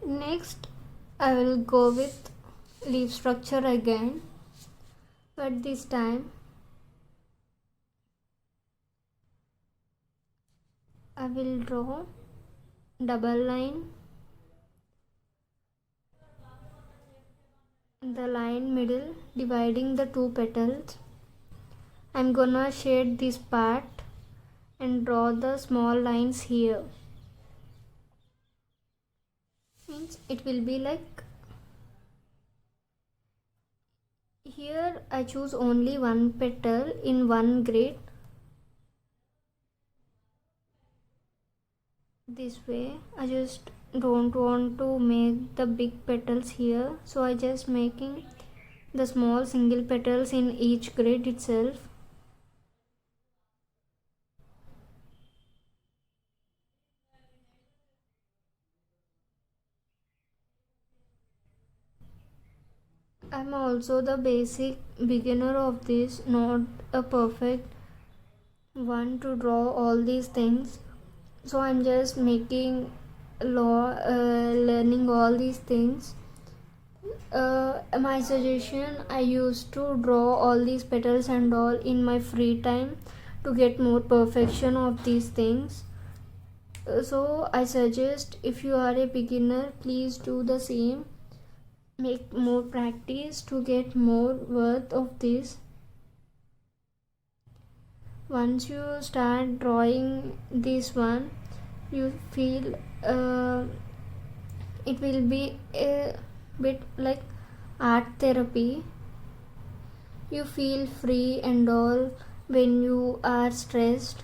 Next I will go with leaf structure again, but this time I will draw double line in the line middle dividing the two petals. I'm gonna shade this part and draw the small lines here. Means it will be like here I choose only one petal in one grid. This way I just don't want to make the big petals here, so I just making the small single petals in each grid itself. I'm also the basic beginner of this, not a perfect one to draw all these things, so I'm just making learning all these things. My suggestion, I used to draw all these petals and all in my free time to get more perfection of these things. So I suggest if you are a beginner, please do the same. Make more practice to get more worth of this. Once you start drawing this one, you feel it will be a bit like art therapy. You feel free and all when you are stressed.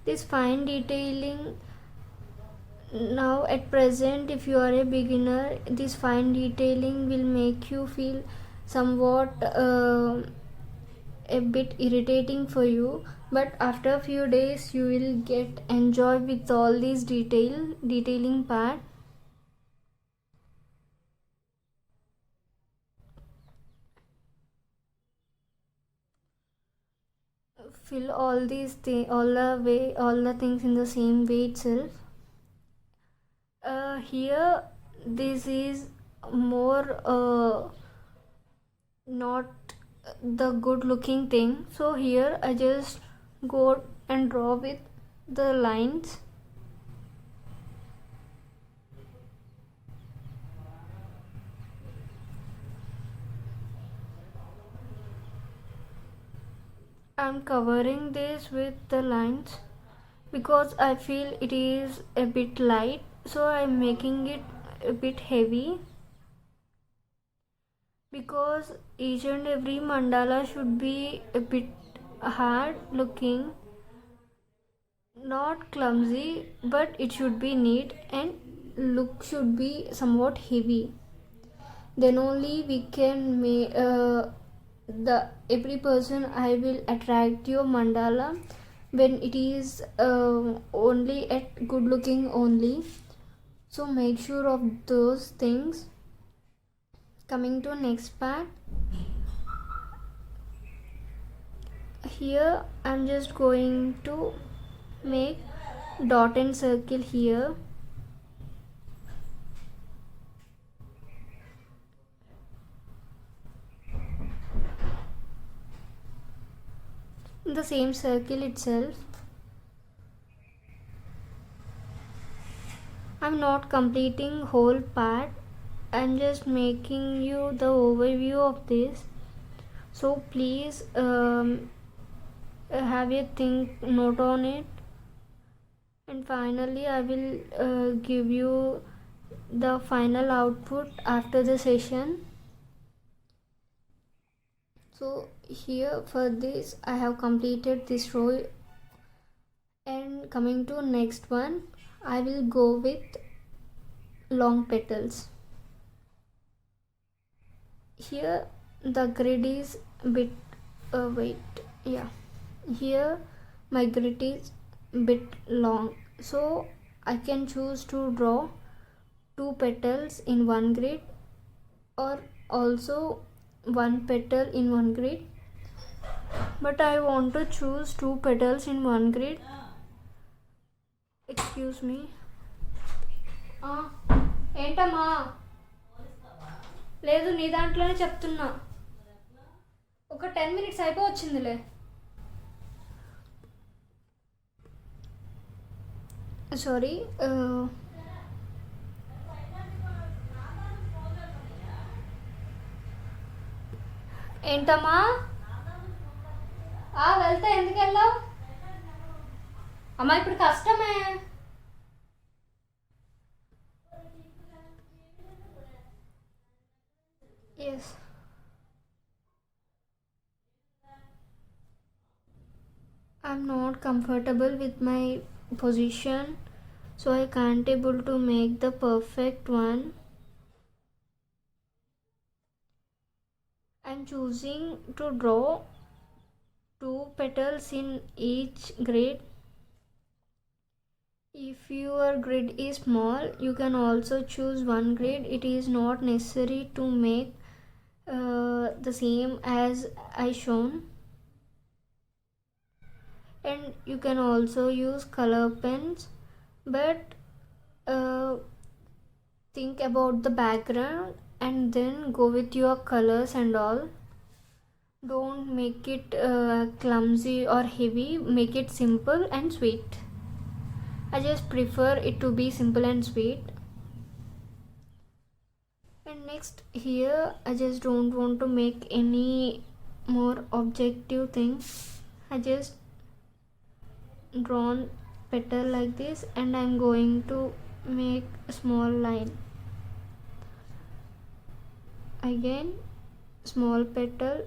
This fine detailing, now at present if you are a beginner, this fine detailing will make you feel somewhat a bit irritating for you, but after a few days you will get enjoy with all these detailing part. Fill all these all the things in the same way itself. Here this is more not the good looking thing, so here I just go and draw with the lines. I'm covering this with the lines because I feel it is a bit light, so I'm making it a bit heavy, because each and every mandala should be a bit hard looking. not clumsy, but it should be neat and look should be somewhat heavy. Then only we can make the every person I will attract your mandala when it is only at good looking only. So make sure of those things. Coming to next part, here I'm just going to make dot and circle here. In the same circle itself. I'm not completing whole part, I'm just making you the overview of this. So please have a think note on it, and finally I will give you the final output after the session. So here for this I have completed this row, and coming to next one I will go with long petals. Here the grid is a bit here my grid is bit long, so I can choose to draw 2 petals in one grid or also 1 petal in one grid, but I want to choose 2 petals in one grid. Excuse me. ఏంటమ్మా? లేదు, నీ దాంట్లోనే చెప్తున్నా. ఒక 10 minutes అయిపోవచ్చిందిలే. Sorry. ఏంటమ్మా? వెళ్తా, ఎందుకు వెళ్ళావు అమ్మా? ఇప్పుడు కష్టమే. Yes. I'm not comfortable with my position, so I can't able to make the perfect one. I'm choosing to draw 2 petals in each grid. If your grid is small, you can also choose one grid. It is not necessary to make the same as I shown, and you can also use color pens, but think about the background and then go with your colors and all. Don't make it clumsy or heavy, make it simple and sweet. I just prefer it to be simple and sweet. And next here I just don't want to make any more objective things. I just drawn petal like this, and I'm going to make a small line. Again small petal,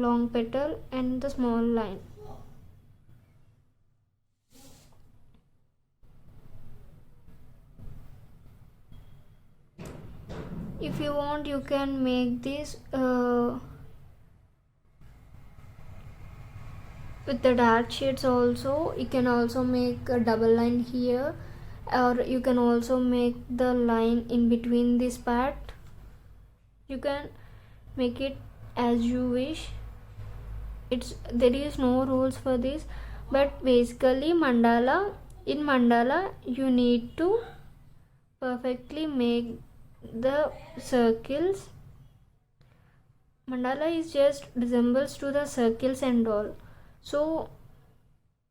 long petal and the small line. If you want, you can make this with the dark shades also. You can also make a double line here, or you can also make the line in between this part. You can make it as you wish. There is no rules for this, but basically in mandala you need to perfectly make the circles. Mandala is just resembles to the circles and all, so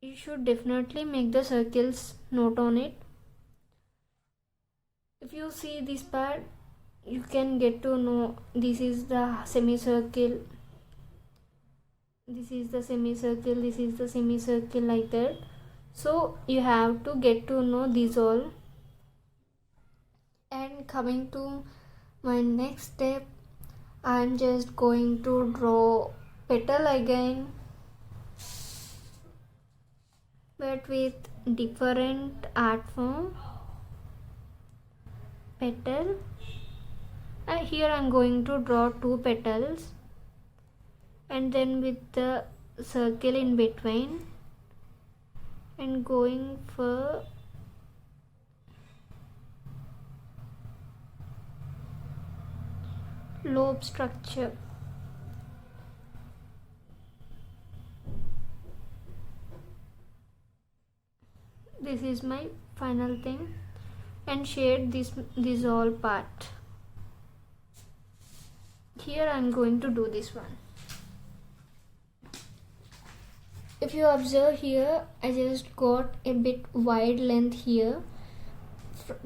you should definitely make the circles note on it. If you see this part, you can get to know this is the semicircle, this is the semicircle, this is the semicircle, like that. So you have to get to know these all. And coming to my next step, I'm just going to draw petal again. but with different art form. Petal. Here I'm going to draw 2 petals, and then with the circle in between, and going for lobe structure. This is my final thing, and shade this all part. Here I'm going to do this one. If you observe here, I just got a bit wide length here.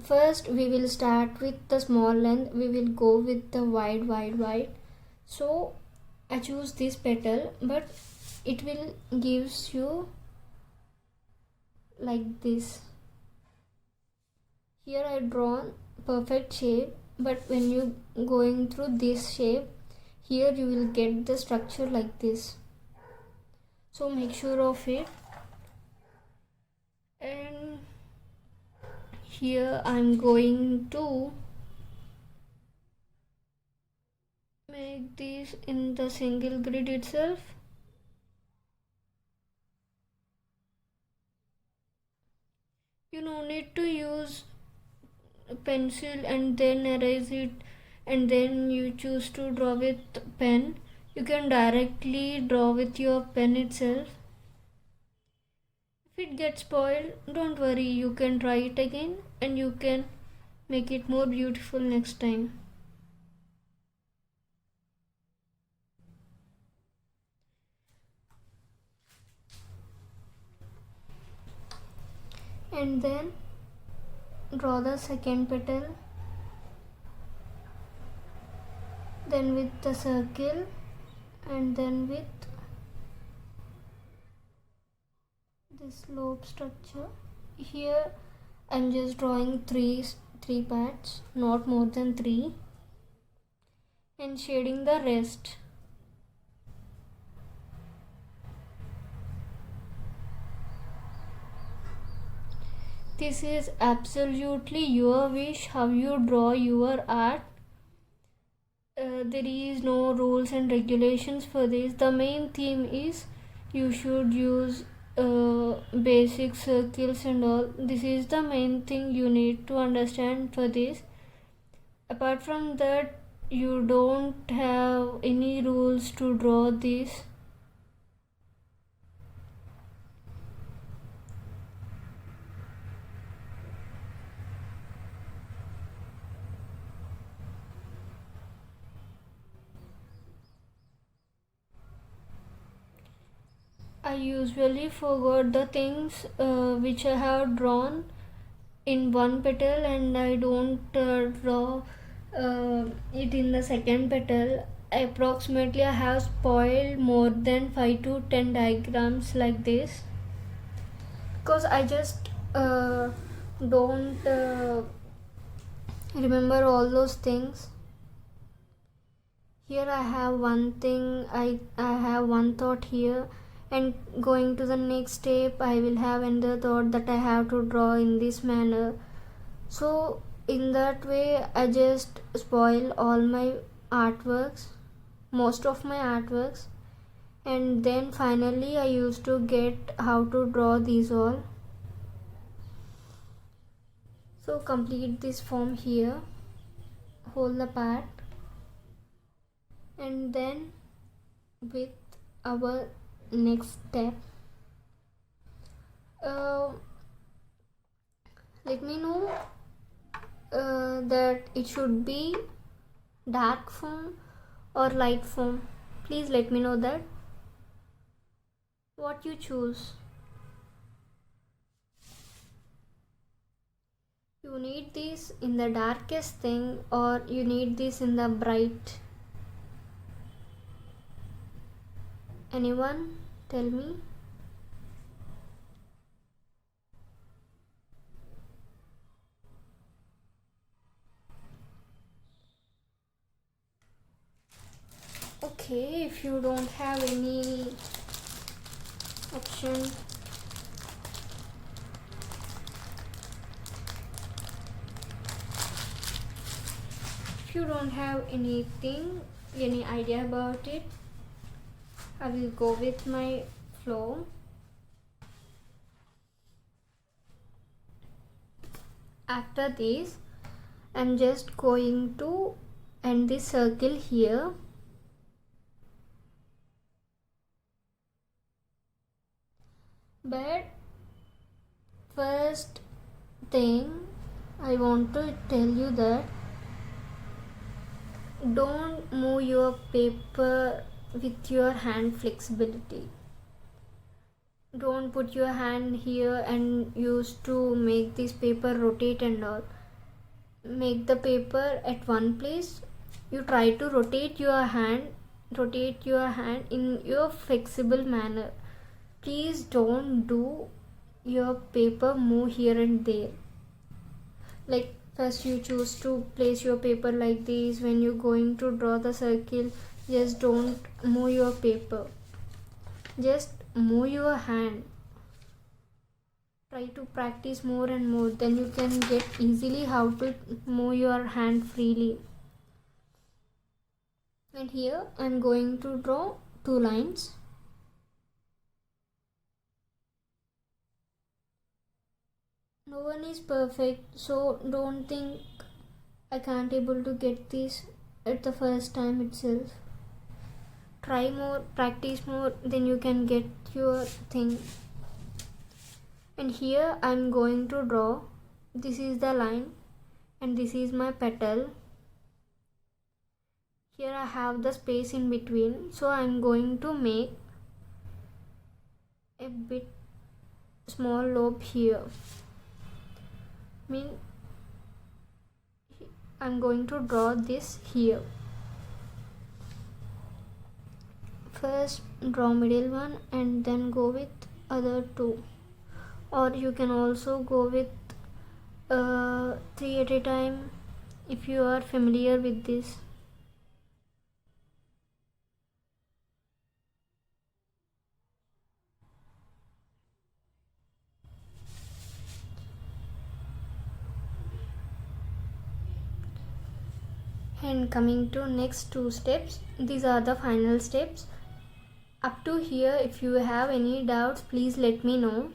First we will start with the small length, we will go with the wide. So I choose this petal, but it will gives you like this. Here I drawn perfect shape, but when you going through this shape, here you will get the structure like this. So make sure of it. And here I'm going to make this in the single grid itself. You no need to use a pencil and then erase it, and then you choose to draw with pen. You can directly draw with your pen itself. If it gets spoiled, don't worry, you can try it again and you can make it more beautiful next time. And then draw the second petal, then with the circle, and then with this lobe structure. Here I'm just drawing three parts, not more than 3, and shading the rest. This is absolutely your wish how you draw your art. There is no rules and regulations for this. The main theme is you should use basic circles and all. This is the main thing you need to understand for this. Apart from that, you don't have any rules to draw this. I usually forgot the things which I have drawn in one petal, and I don't draw it in the second petal. Approximately I have spoiled more than 5 to 10 diagrams like this, because I just don't remember all those things. Here I have one thing, I have one thought here, and going to the next step I will have another thought that I have to draw in this manner. So in that way I just spoil all my artworks, most of my artworks, and then finally I used to get how to draw these all. So complete this form here, hold the part, and then with our next step, let me know that it should be dark form or light form. Please let me know that what you choose. You need this in the darkest thing or you need this in the bright? Anyone tell me? Okay, if you don't have any option, you don't have any idea about it, I will go with my flow. After this, I'm just going to end this circle here. But first thing I want to tell you that don't move your paper with your hand flexibility. Don't put your hand here and use to make this paper rotate and all. Make the paper at one place. You try to rotate your hand in your flexible manner. Please don't do your paper move here and there. Like first you choose to place your paper like this. When you're going to draw the circle, just don't move your paper. Just move your hand. Try to practice more and more, then you can get easily how to move your hand freely. And here I'm going to draw 2 lines. No one is perfect, so don't think I can't able to get this at the first time itself. Try more, practice more, then you can get your thing. And here I'm going to draw, this is the line and this is my petal. Here I have the space in between, so I'm going to make a bit small lobe here. I'm going to draw this here. First draw middle one and then go with other 2, or you can also go with 3 at a time if you are familiar with this. And coming to next 2 steps, these are the final steps. Up to here, if you have any doubts, please let me know,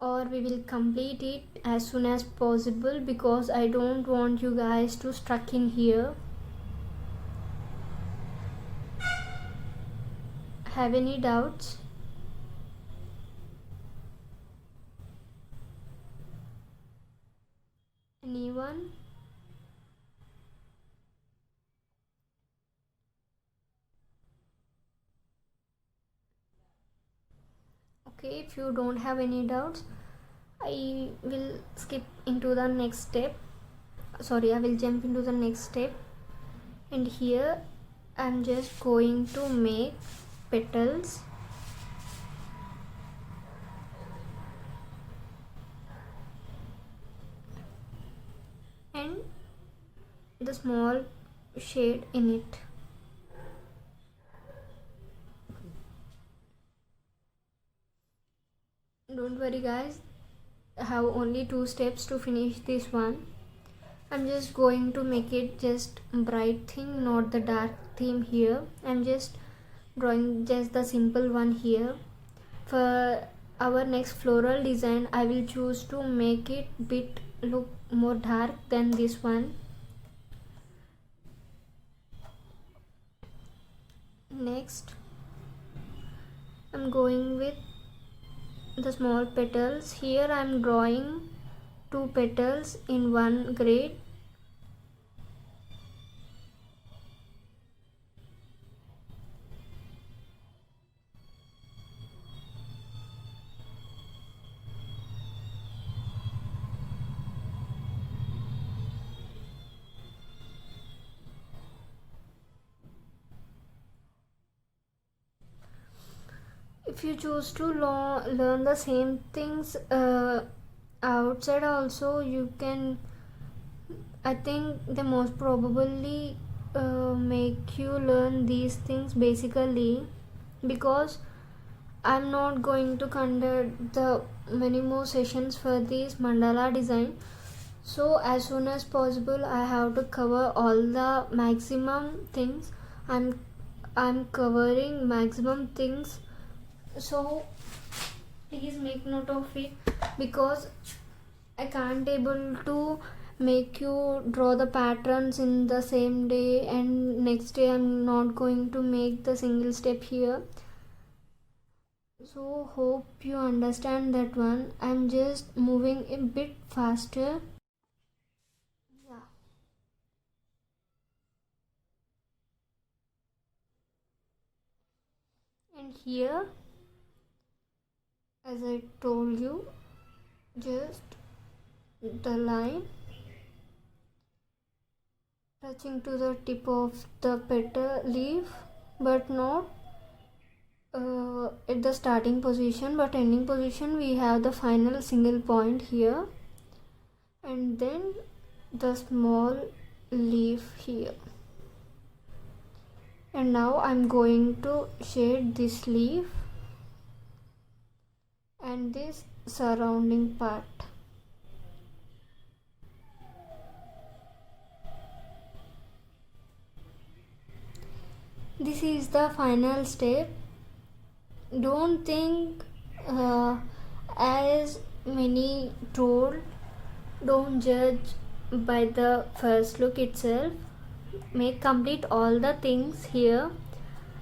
or we will complete it as soon as possible, because I don't want you guys to stuck in here. Have any doubts? Anyone? Okay, if you don't have any doubts, I will skip into the next step. I will jump into the next step. And here I'm just going to make petals. And the small shade in it. Don't worry guys, I have only 2 steps to finish this one. I'm just going to make it just bright thing, not the dark theme here. I'm just drawing just the simple one here. For our next floral design, I will choose to make it bit look more dark than this one. Next, I'm going with the small petals. Here I'm drawing 2 petals in one grade. If you choose to learn the same things outside also, you can, I think they most probably make you learn these things basically, because I'm not going to conduct the many more sessions for this mandala design. So as soon as possible I have to cover all the maximum things. I'm covering maximum things, so please make note of it, because I can't able to make you draw the patterns in the same day and next day I'm not going to make the single step here. So hope you understand that one. I'm just moving a bit faster. Yeah. And here, as I told you, just the line touching to the tip of the petal leaf, but not at the starting position, but ending position we have the final single point here, and then the small leaf here. And now I'm going to shade this leaf and this surrounding part. This is the final step. Don't think as many told, don't judge by the first look itself. Make complete all the things here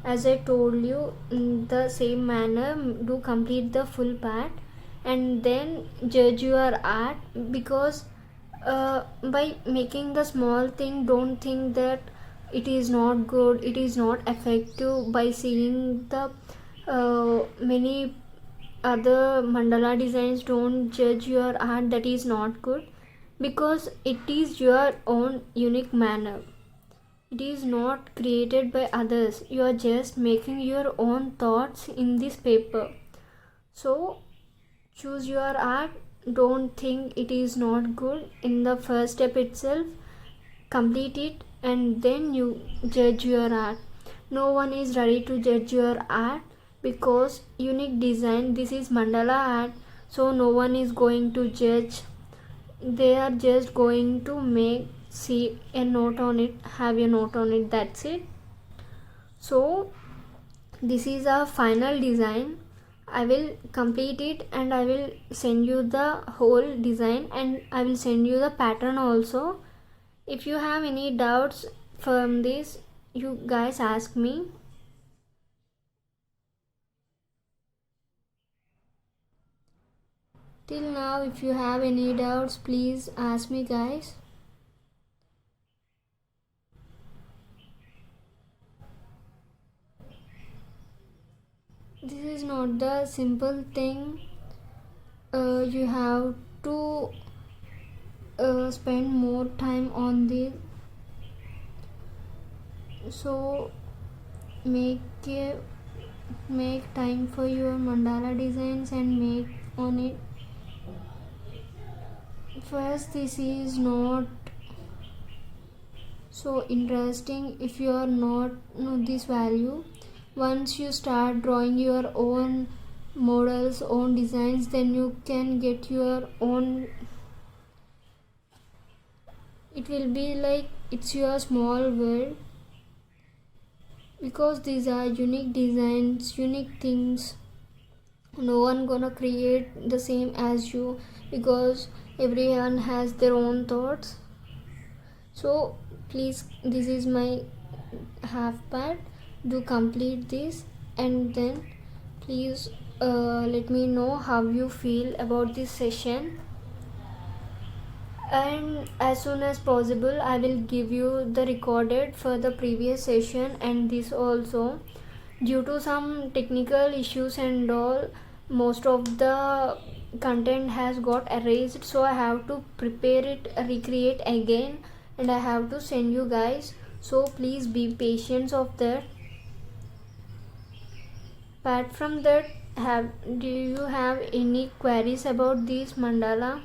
as I told you in the same manner. Do complete the full part and then judge your art, because by making the small thing, don't think that it is not good, it is not effective. By seeing the many other mandala designs, don't judge your art that is not good, because it is your own unique manner. It is not created by others. You are just making your own thoughts in this paper. So choose your art. Don't think it is not good in the first step itself. Complete it and then you judge your art. No one is ready to judge your art, because unique design, this is mandala art, so no one is going to judge. They are just going to make, see a note on it, have a note on it, that's it. So this is our final design. I will complete it and I will send you the whole design, and I will send you the pattern also. If you have any doubts from this, you guys ask me. Till now, if you have any doubts, please ask me, guys. This is not the simple thing. You have to spend more time on this. So make time for your mandala designs and make on it. First, this is not so interesting if you are not know this value. Once you start drawing your own models, own designs, then you can get your own. It will be like it's your small world, because these are unique designs, unique things. No one gonna create the same as you, because everyone has their own thoughts. So please, this is my half part. Do complete this and then please let me know how you feel about this session, and as soon as possible I will give you the recorded for the previous session and this also. Due to some technical issues and all, most of the content has got erased, so I have to prepare it, recreate again, and I have to send you guys. So please be patient of that. Apart from that, do you have any queries about this mandala?